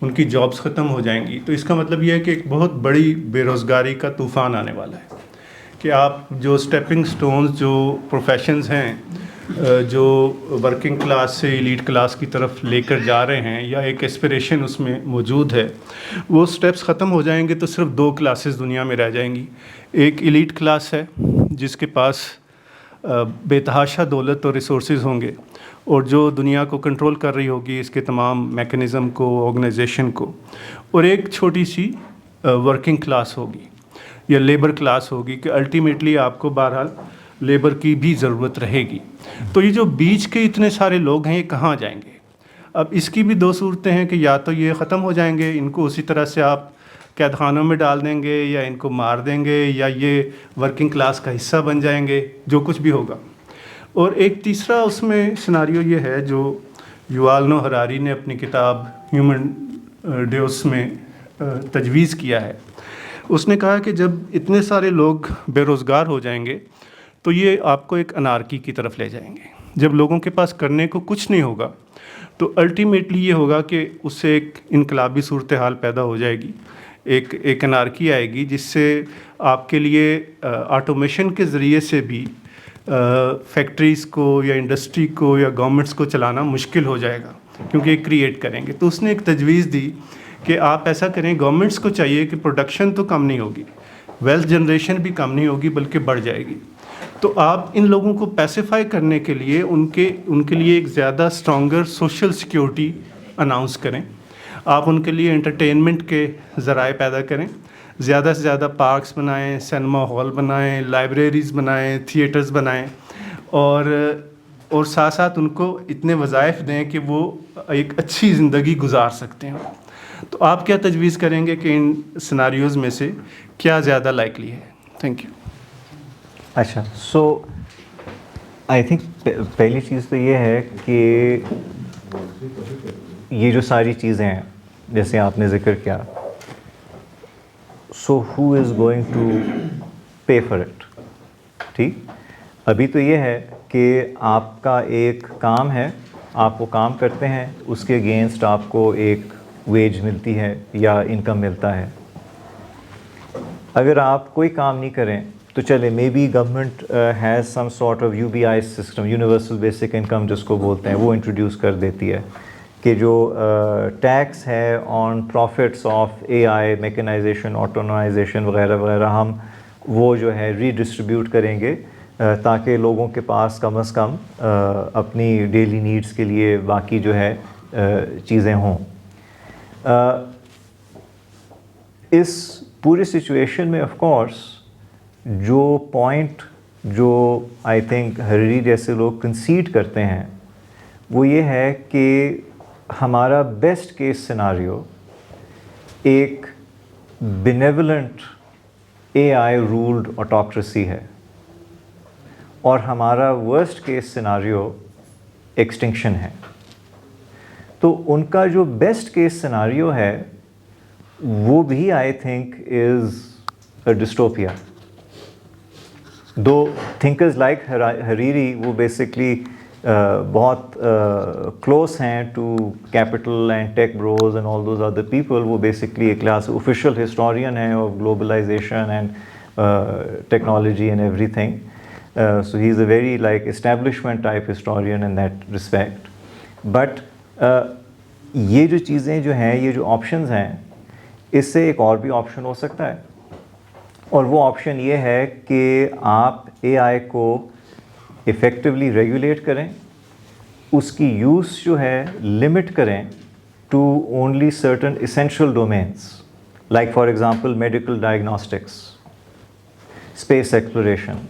ان کی جابس ختم ہو جائیں گی. تو اس کا مطلب یہ ہے کہ ایک بہت بڑی بے روزگاری کا طوفان آنے والا ہے کہ آپ جو اسٹیپنگ سٹونز, جو پروفیشنز ہیں جو ورکنگ کلاس سے ایلیٹ کلاس کی طرف لے کر جا رہے ہیں, یا ایک ایسپریشن اس میں موجود ہے, وہ سٹیپس ختم ہو جائیں گے. تو صرف 2 کلاسز دنیا میں رہ جائیں گی. ایک ایلیٹ کلاس ہے جس کے پاس بے تحاشا دولت اور ریسورسز ہوں گے, اور جو دنیا کو کنٹرول کر رہی ہوگی, اس کے تمام میکنزم کو, آرگنائزیشن کو. اور ایک چھوٹی سی ورکنگ کلاس ہوگی یا لیبر کلاس ہوگی کہ الٹیمیٹلی آپ کو بہرحال لیبر کی بھی ضرورت رہے گی. تو یہ جو بیچ کے اتنے سارے لوگ ہیں یہ کہاں جائیں گے؟ اب اس کی بھی 2 صورتیں ہیں کہ یا تو یہ ختم ہو جائیں گے, ان کو اسی طرح سے آپ قید خانوں میں ڈال دیں گے, یا ان کو مار دیں گے, یا یہ ورکنگ کلاس کا حصہ بن جائیں گے, جو کچھ بھی ہوگا. اور ایک تیسرا اس میں سیناریو یہ ہے جو یووال نوح ہراری نے اپنی کتاب ہیومن ڈیوس میں تجویز کیا ہے. اس نے کہا کہ جب اتنے سارے لوگ بے روزگار ہو جائیں گے تو یہ آپ کو ایک انارکی کی طرف لے جائیں گے. جب لوگوں کے پاس کرنے کو کچھ نہیں ہوگا تو الٹیمیٹلی یہ ہوگا کہ اس سے ایک انقلابی صورتحال پیدا ہو جائے گی, ایک انارکی آئے گی, جس سے آپ کے لیے آٹومیشن کے ذریعے سے بھی فیکٹریز کو یا انڈسٹری کو یا گورنمنٹس کو چلانا مشکل ہو جائے گا, کیونکہ یہ کریٹ کریں گے. تو اس نے ایک تجویز دی کہ آپ ایسا کریں, گورنمنٹس کو چاہیے کہ پروڈکشن تو کم نہیں ہوگی, ویلتھ جنریشن بھی کم نہیں ہوگی بلکہ بڑھ جائے گی. تو آپ ان لوگوں کو پیسیفائی کرنے کے لیے ان کے لیے ایک زیادہ اسٹرانگر سوشل سیکیورٹی اناؤنس کریں. آپ ان کے لیے انٹرٹینمنٹ کے ذرائع پیدا کریں, زیادہ سے زیادہ پارکس بنائیں, سینما ہال بنائیں, لائبریریز بنائیں, تھیٹرز بنائیں, اور ساتھ ساتھ ان کو اتنے وظائف دیں کہ وہ ایک اچھی زندگی گزار سکتے ہیں. تو آپ کیا تجویز کریں گے کہ ان سیناریوز میں سے کیا زیادہ لائکلی ہے؟ Thank you. اچھا, سو آئی تھنک پہلی چیز تو یہ ہے کہ یہ جو ساری چیزیں ہیں جیسے آپ نے ذکر کیا, so who is going to pay for it? ٹھیک, ابھی تو یہ ہے کہ آپ کا ایک کام ہے, آپ وہ کام کرتے ہیں, اس کے اگینسٹ آپ کو ایک ویج ملتی ہے یا انکم ملتا ہے. اگر آپ کوئی کام نہیں کریں تو چلے maybe government has some sort of UBI system, universal basic income جس کو بولتے ہیں, وہ انٹروڈیوس کر دیتی ہے, کہ جو ٹیکس ہے on profits of a I mechanisation autonomisation وغیرہ وغیرہ ہم وہ جو ہے ری ڈسٹریبیوٹ کریں گے تاکہ لوگوں کے پاس کم از کم اپنی ڈیلی نیڈس کے لیے باقی جو ہے چیزیں ہوں. اس پوری سچویشن میں آف کورس جو پوائنٹ جو آئی تھنک ہریری جیسے لوگ کنسیڈ کرتے ہیں وہ یہ ہے کہ ہمارا بیسٹ کیس سیناریو ایک بینیولنٹ اے آئی رولڈ آٹوکریسی ہے اور ہمارا ورسٹ کیس سیناریو ایکسٹنکشن ہے. تو ان کا جو بیسٹ کیس سیناریو ہے وہ بھی I think is a dystopia. دو تھنکرز لائک ہریری وہ بیسکلی بہت کلوز ہیں to capital and tech bros and all those other people. وہ بیسکلی ایک کلاس اوفیشیل ہسٹورین ہیں of globalisation and technology and everything. So he is a very like establishment type historian in that respect. But یہ جو چیزیں جو ہیں یہ جو آپشنز ہیں اس سے ایک اور بھی آپشن ہو سکتا ہے اور وہ آپشن یہ ہے کہ آپ اے آئی کو افیکٹولی ریگولیٹ کریں, اس کی یوز جو ہے لمٹ کریں to only certain essential domains like for example medical diagnostics, space exploration,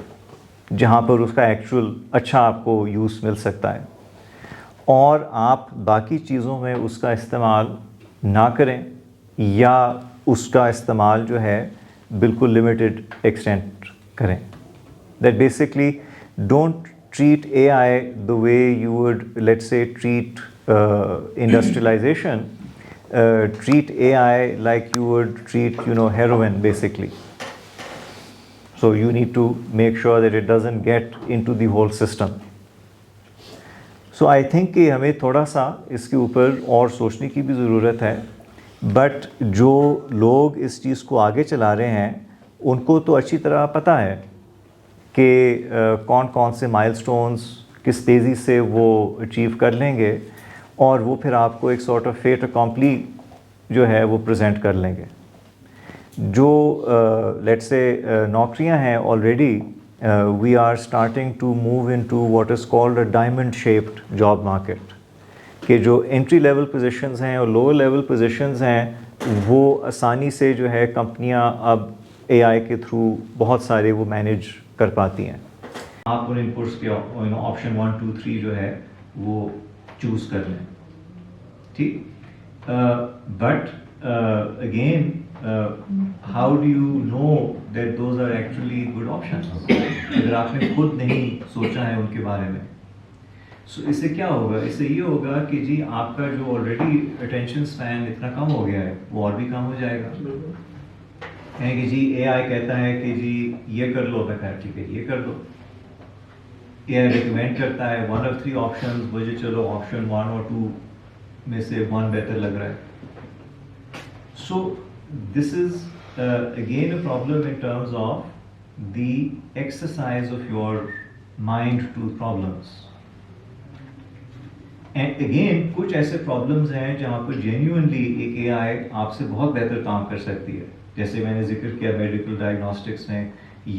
جہاں پر اس کا ایکچوئل اچھا آپ کو یوز مل سکتا ہے, اور آپ باقی چیزوں میں اس کا استعمال نہ کریں یا اس کا استعمال جو ہے بالکل لمیٹڈ ایکسٹینٹ کریں. That basically don't treat A I the way you would let say treat industrialization, treat A I like you would treat heroin basically. So you need to make sure that it doesn't get into the whole system. So I think کہ ہمیں تھوڑا سا اس کے اوپر اور سوچنے کی بھی ضرورت ہے. بٹ جو لوگ اس چیز کو آگے چلا رہے ہیں ان کو تو اچھی طرح پتہ ہے کہ کون کون سے مائل سٹونز کس تیزی سے وہ اچیو کر لیں گے اور وہ پھر آپ کو ایک سارٹ آف فیٹ اکمپلی جو ہے وہ پریزنٹ کر لیں گے. جو لیٹ سے نوکریاں ہیں already we are starting to move into what is called a diamond shaped job market, کہ جو انٹری لیول پوزیشنز ہیں اور لوور لیول پوزیشنز ہیں وہ آسانی سے جو ہے کمپنیاں اب اے آئی کے تھرو بہت سارے وہ مینیج کر پاتی ہیں. آپ ان ان پٹس کے آپشن 1 2 3 جو ہے وہ چوز کر لیں, ٹھیک. But again how do you know that those are actually good options اگر آپ نے خود نہیں سوچا ہے ان کے بارے میں. سو اس سے کیا ہوگا, اس سے یہ ہوگا کہ جی آپ کا جو آلریڈی اٹینشن اسپین اتنا کم ہو گیا ہے وہ اور بھی کم ہو جائے گا. ہے کہ جی اے آئی کہتا ہے کہ جی یہ کر لو, میں کہا ٹھیک ہے یہ کر دو. اے آئی ریکمینڈ کرتا ہے 1 of 3 آپشنز, مجھے چلو آپشن 1 اور 2 میں سے 1 بہتر لگ رہا ہے. سو this is again a problem in terms of the exercise of your mind to problems. And again کچھ ایسے problems ہیں جہاں پر genuinely ایک اے آئی آپ سے بہت بہتر کام کر سکتی ہے, جیسے میں نے ذکر کیا میڈیکل ڈائگنوسٹکس میں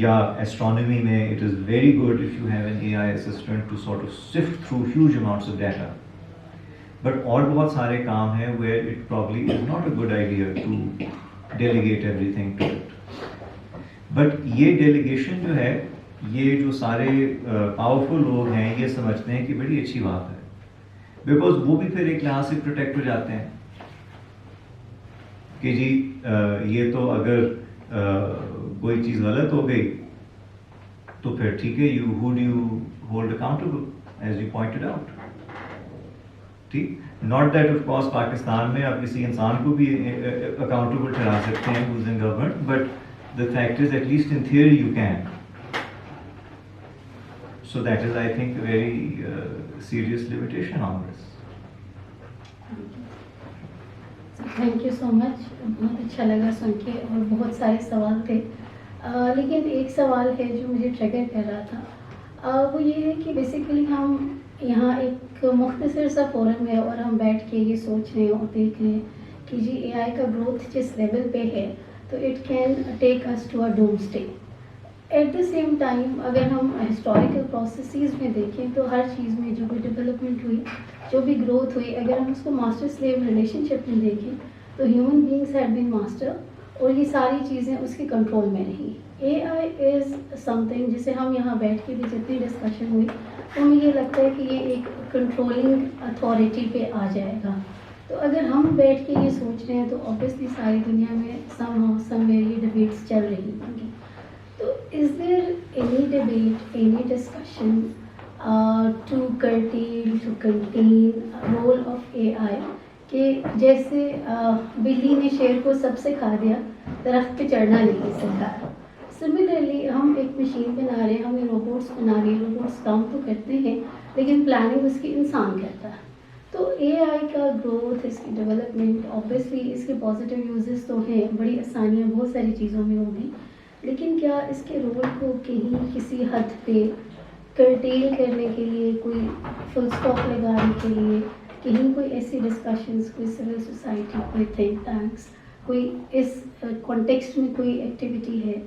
یا ایسٹرانومی میں. it is very good if you have an AI assistant to sort of sift through huge amounts of data. But اور بہت سارے کام ہیں where it probably is not a good idea to delegate everything to it. But یہ delegation جو ہے یہ جو سارے پاورفل لوگ ہیں یہ سمجھتے ہیں کہ بڑی اچھی بات ہے, بیکاز وہ بھی پھر ایک لحاظ سے پروٹیکٹ ہو جاتے ہیں کہ جی یہ تو اگر کوئی چیز غلط ہو گئی تو پھر ٹھیک ہے, who do you hold accountable as you pointed out. ٹھیک, not that of course Pakistan میں آپ کسی انسان کو بھی اکاؤنٹیبل ٹھہرا سکتے ہیں who's in government, but the fact is at least in theory you can. So that is I think a very serious limitation on this. Thank you so much, بہت اچھا لگا سن کے اور بہت سارے سوال تھے, لیکن ایک سوال ہے جو مجھے ٹریگر کر رہا تھا, وہ یہ ہے کہ بیسیکلی ہم یہاں ایک ایک مختصر سا فورم ہے اور ہم بیٹھ کے یہ سوچ رہے ہیں اور دیکھ رہے ہیں کہ جی اے آئی کا گروتھ جس لیول پہ ہے تو it can take us to a doom state. At the same time اگر ہم ہسٹوریکل پروسیسز میں دیکھیں تو ہر چیز میں جو بھی ڈیولپمنٹ ہوئی, جو بھی گروتھ ہوئی, اگر ہم اس کو ماسٹر سلیو ریلیشن شپ میں دیکھیں تو human beings had been master اور یہ ساری چیزیں اس کے کنٹرول میں رہیں. اے آئی از سم تھنگ جسے ہم یہاں بیٹھ کے بھی جتنی ڈسکشن ہوئی تو ہمیں یہ لگتا ہے کہ یہ ایک کنٹرولنگ اتھارٹی پہ آ جائے گا. تو اگر ہم بیٹھ کے یہ سوچ رہے ہیں تو اوبیسلی ساری دنیا میں سم ویئر یہ ڈبیٹس چل رہی ہوں گی. تو is there any debate, any discussion to curtail, to contain role of a I کہ جیسے بلی نے شیر کو سب سے کھا دیا, درخت پہ چڑھنا نہیں سکھا. سملرلی ہم ایک مشین بنا رہے ہیں, ہم روبوٹس بنا رہے ہیں, روبوٹس کام تو کرتے ہیں لیکن پلاننگ اس کی انسان کرتا ہے. تو اے آئی کا گروتھ, اس کی ڈیولپمنٹ, اوبیسلی اس کے پازیٹیو یوزز تو ہیں, بڑی آسانیاں بہت ساری چیزوں میں ہوں گی, لیکن کیا اس کے رول کو کہیں کسی حد پہ کرٹیل کرنے کے لیے, کوئی فل اسٹاپ لگانے کے لیے کہیں کوئی ایسی ڈسکشنز, کوئی سول سوسائٹی, کوئی تھنک ٹینکس, کوئی اس کانٹیکسٹ میں کوئی ایکٹیویٹی ہے؟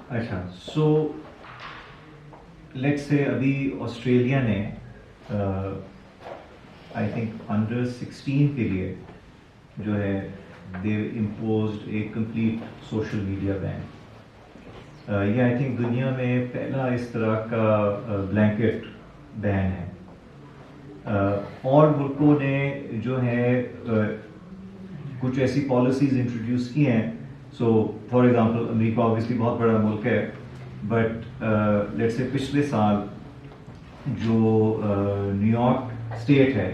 اچھا, سو لیٹس سے ابھی آسٹریلیا نے آئی تھنک انڈر 16 کے لیے جو ہے they imposed a complete social media ban. یہ آئی تھنک دنیا میں پہلا اس طرح کا بلینکٹ بین ہے. اور ملکوں نے جو ہے کچھ ایسی پالیسیز انٹروڈیوس کی ہیں. سو فار ایگزامپل امریکہ اوبیسلی بہت بڑا ملک ہے, بٹ لیٹس سے پچھلے سال جو نیو یارک اسٹیٹ ہے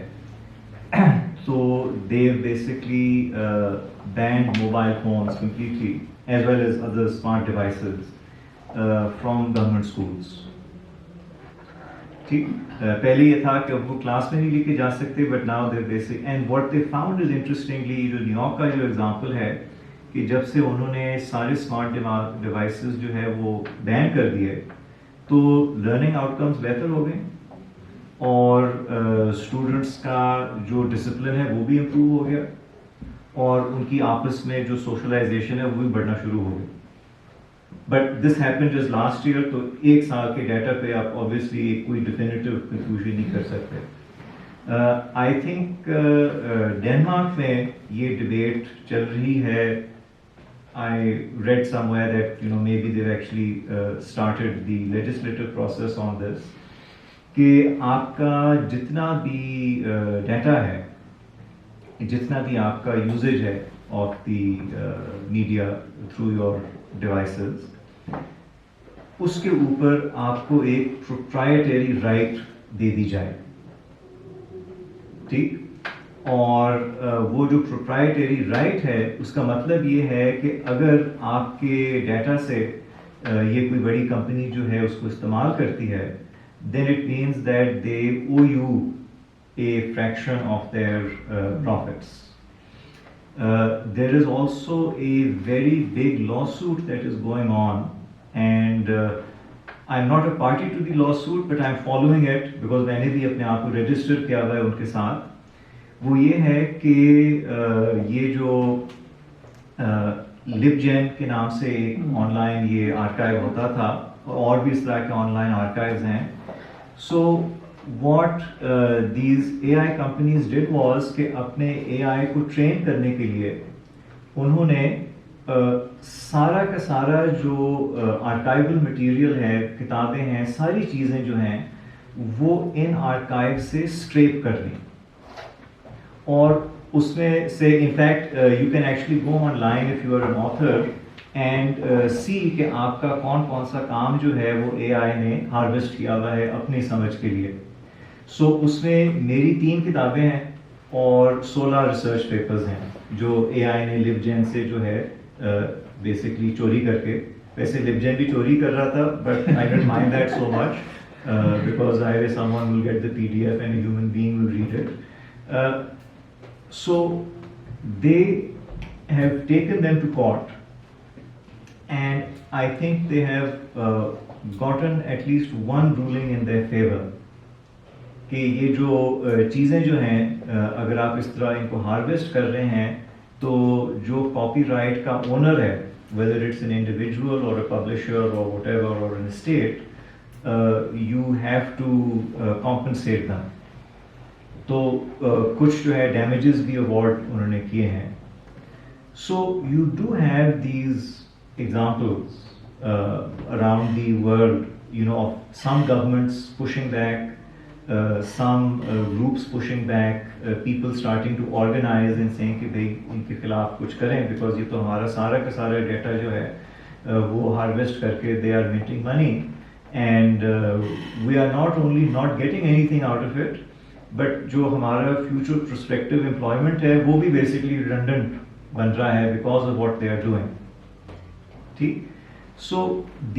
so they basically banned mobile phones completely as well as other smart devices from government schools. ٹھیک, پہلے یہ تھا کہ اب وہ کلاس میں نہیں لے کے جا سکتے, but now they basic and what they found is interestingly, جو نیو یارک کا جو ایگزامپل ہے کہ جب سے انہوں نے سارے اسمارٹ ڈیوائسز جو ہے وہ بین کر دیے تو لرننگ آؤٹ کمز بہتر ہو گئے اور اسٹوڈنٹس کا جو ڈسپلن ہے وہ بھی امپروو ہو گیا اور ان کی آپس میں جو سوشلائزیشن ہے وہ بھی بڑھنا شروع ہو گئی. But this happen just last year, تو ایک سال کے ڈیٹا پہ آپ اوبیسلی کوئی ڈیفینیٹیو کنکلوژن نہیں کر سکتے. آئی تھنک ڈینمارک میں یہ ڈبیٹ چل رہی ہے. I read somewhere that maybe they've actually started the legislative process on this. کہ آپ کا جتنا بھی ڈیٹا ہے, جتنا بھی آپ کا یوزیج ہے of the media through your devices, اس کے اوپر آپ کو ایک پروپرائٹری رائٹ دے دی جائے. ٹھیک, اور وہ جو پروپرائٹری رائٹ ہے اس کا مطلب یہ ہے کہ اگر آپ کے ڈیٹا سے یہ کوئی بڑی کمپنی جو ہے اس کو استعمال کرتی ہے, then it means that they owe you a fraction of their profits. There is also a very big lawsuit that is going on, and I'm not a party to the lawsuit, but I'm following it because میں نے بھی اپنے آپ کو register کیا ہوا ہے ان کے ساتھ. وہ یہ ہے کہ یہ جو لب جین کے نام سے ایک آن لائن یہ آرکائیو ہوتا تھا, اور بھی اس طرح کے آن لائن آرکائیوز ہیں. So what these A I companies did was کہ اپنے اے آئی کو ٹرین کرنے کے لیے انہوں نے سارا کا سارا جو آرکائیول مٹیریل ہے, کتابیں ہیں, ساری چیزیں جو ہیں وہ ان آرکائیو سے اسٹریپ کر لیں, اور اس میں سے in fact you can actually go online if you are an author and see کہ آپ کا کون کون سا کام جو ہے وہ اے آئی نے ہارویسٹ کیا ہوا ہے اپنی سمجھ کے لیے. سو اس میں میری 3 کتابیں ہیں اور 16 ریسرچ پیپرز ہیں جو اے آئی نے لب جین سے جو ہے بیسکلی چوری کر کے, ویسے لب جین بھی چوری کر رہا تھا but I don't mind that so much because I way someone will get the PDF and a human being will read it. So they have taken them to court, and I think they have gotten at least one ruling in their favor. کہ یہ جو چیزیں جو ہیں اگر آپ اس طرح ان کو ہارویسٹ کر رہے ہیں تو جو کاپی رائٹ کا اونر ہے whether it's an individual or a publisher or whatever or an estate, you have to compensate them. تو کچھ جو ہے ڈیمیجز بھی اوارڈ انہوں نے کیے ہیں. So you do have these examples around the world, you know, of some governments pushing back, some groups pushing back, people starting to organize and saying کہ بھئی ان کے خلاف کچھ کریں because یہ تو ہمارا سارا کا سارا ڈیٹا جو ہے وہ ہارویسٹ کر کے they are minting money and we are not only not getting anything out of it but جو ہمارا future prospective employment ہے وہ بھی basically redundant بن رہا ہے because of what they are doing. ٹھیک. So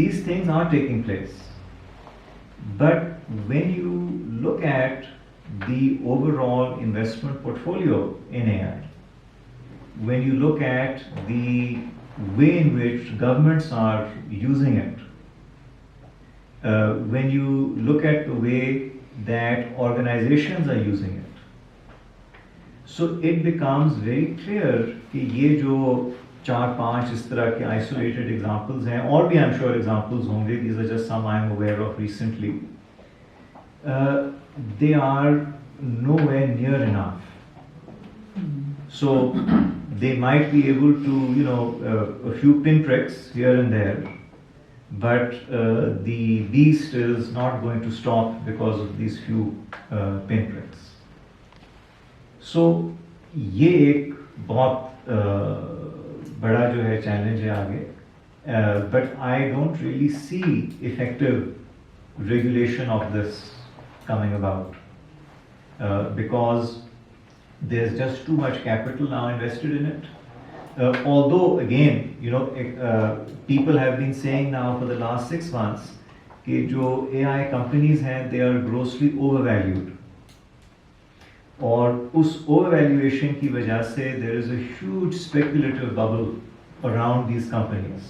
these things are taking place. But when you look at the overall investment portfolio in AI, when you look at the way in which governments are using it, when you look at the way that organizations are using it, so it becomes very clear کہ یہ جو 4-5 اس طرح کے isolated examples ہیں اور بھی I'm sure examples ہوں گے, these are just some I'm aware of recently, they are nowhere near enough. So they might be able to, you know, a few pinpricks here and there, but the beast is not going to stop because of these few pinpricks. So یہ ایک بہت بڑا جو ہے challenge ہے آگے, but I don't really see effective regulation of this coming about because there's just too much capital now invested in it. Although again, you know, people have been saying now for the last 6 months کہ جو AI companies ہیں they are grossly overvalued. اور اس over valuation کی وجہ سے there is a huge speculative bubble around these companies.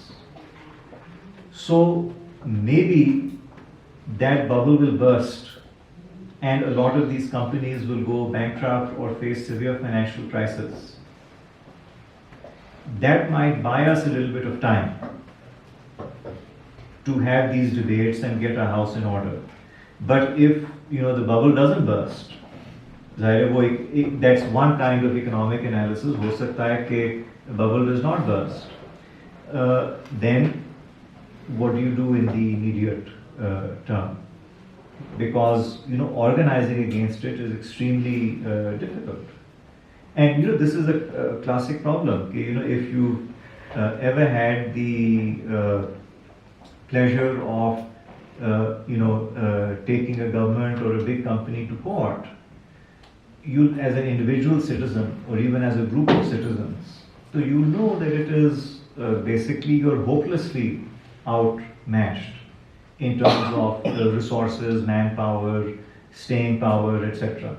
So maybe that bubble will burst and a lot of these companies will go bankrupt or face severe financial crisis. That might buy us a little bit of time to have these debates and get our house in order. But if, you know, the bubble doesn't burst, that's one kind of economic analysis. ہو سکتا ہے کہ bubble does not burst. Then what do you do in the immediate term? Because, you know, organizing against it is extremely difficult. And, you know, this is a classic problem. You know, if you ever had the pleasure of, you know, taking a government or a big company to court, you as an individual citizen or even as a group of citizens, so you know that it is basically you're hopelessly outmatched in terms of resources, manpower, staying power, etc.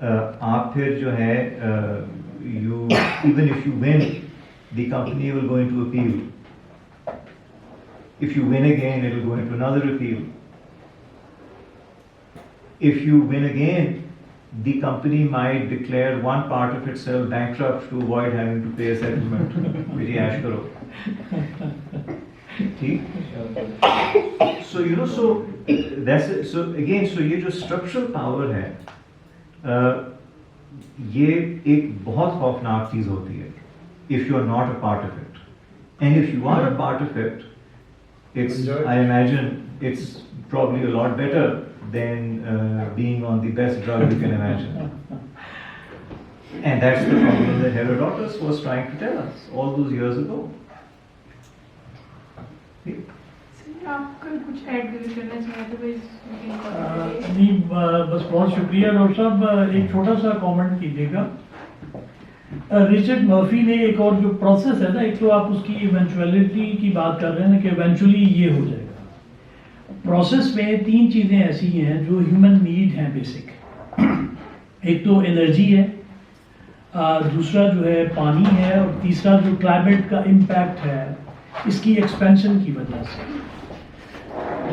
آپ پھر جو ہے you even if you win, the company will go into appeal. If you win again, it will go into another appeal. If you win again, the company might declare one part of itself bankrupt to avoid having to pay a settlement. Very ash karo. So, you know, so that's it. So again, so یہ جو structural power ہے, یہ ایک بہت خوفناک چیز ہوتی ہے if you are not a part of it. And if you are a part of it, it's, I imagine it's probably a lot better than being on the best drug you can imagine. And that's the problem that Herodotus was trying to tell us all those years ago. آپ کو کچھ add کرنا چاہیں تو نہیں بس بہت شکریہ ڈاکٹر صاحب. ایک چھوٹا سا کامنٹ کیجیے گا. ریچرڈ مرفی نے ایک اور جو پروسیس ہے نا, ایک تو آپ اس کی ایونچویلٹی کی بات کر رہے ہیں نا کہ ایونچولی یہ ہو جائے گا. پروسیس میں 3 چیزیں ایسی ہیں جو ہیومن نیڈ ہیں بیسک. ایک تو انرجی ہے, دوسرا جو ہے پانی ہے, اور تیسرا جو کلائمیٹ کا امپیکٹ ہے اس کی ایکسپینشن کی وجہ سے.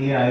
AI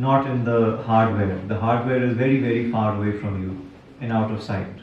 not in the hardware. The hardware is very very far away from you and out of sight.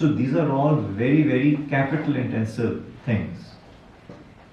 So these are all very very capital intensive things.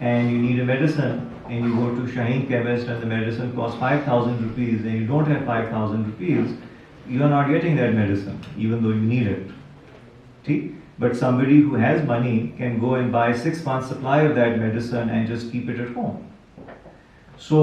and you need a medicine and you go to Shaheen Chemist and the medicine costs 5,000 rupees and you don't have 5,000 rupees, you are not getting that medicine even though you need it. See? But somebody who has money can go and buy 6 months supply of that medicine and just keep it at home. So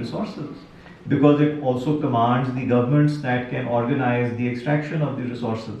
resources. Because it also commands the governments that can organize the extraction of the resources.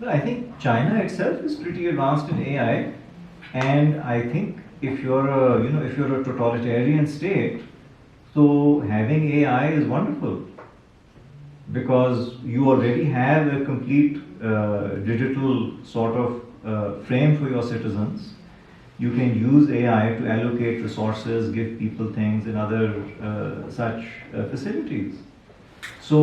Well, I think China itself is pretty advanced in AI, and I think if you're a totalitarian state, so having AI is wonderful. Because you already have a complete digital sort of frame for your citizens. You can use AI to allocate resources, give people things and other such facilities. So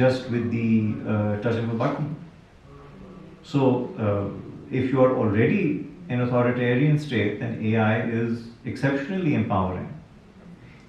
just with the touch of a button. So if you are already an authoritarian state, then AI is exceptionally empowering.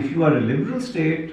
if you are a liberal state,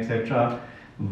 etc.,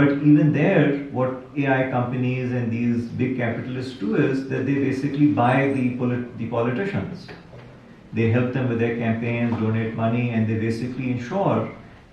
But even there, what AI companies and these big capitalists do is that they basically buy the politicians. They help them with their campaigns, donate money, and they basically ensure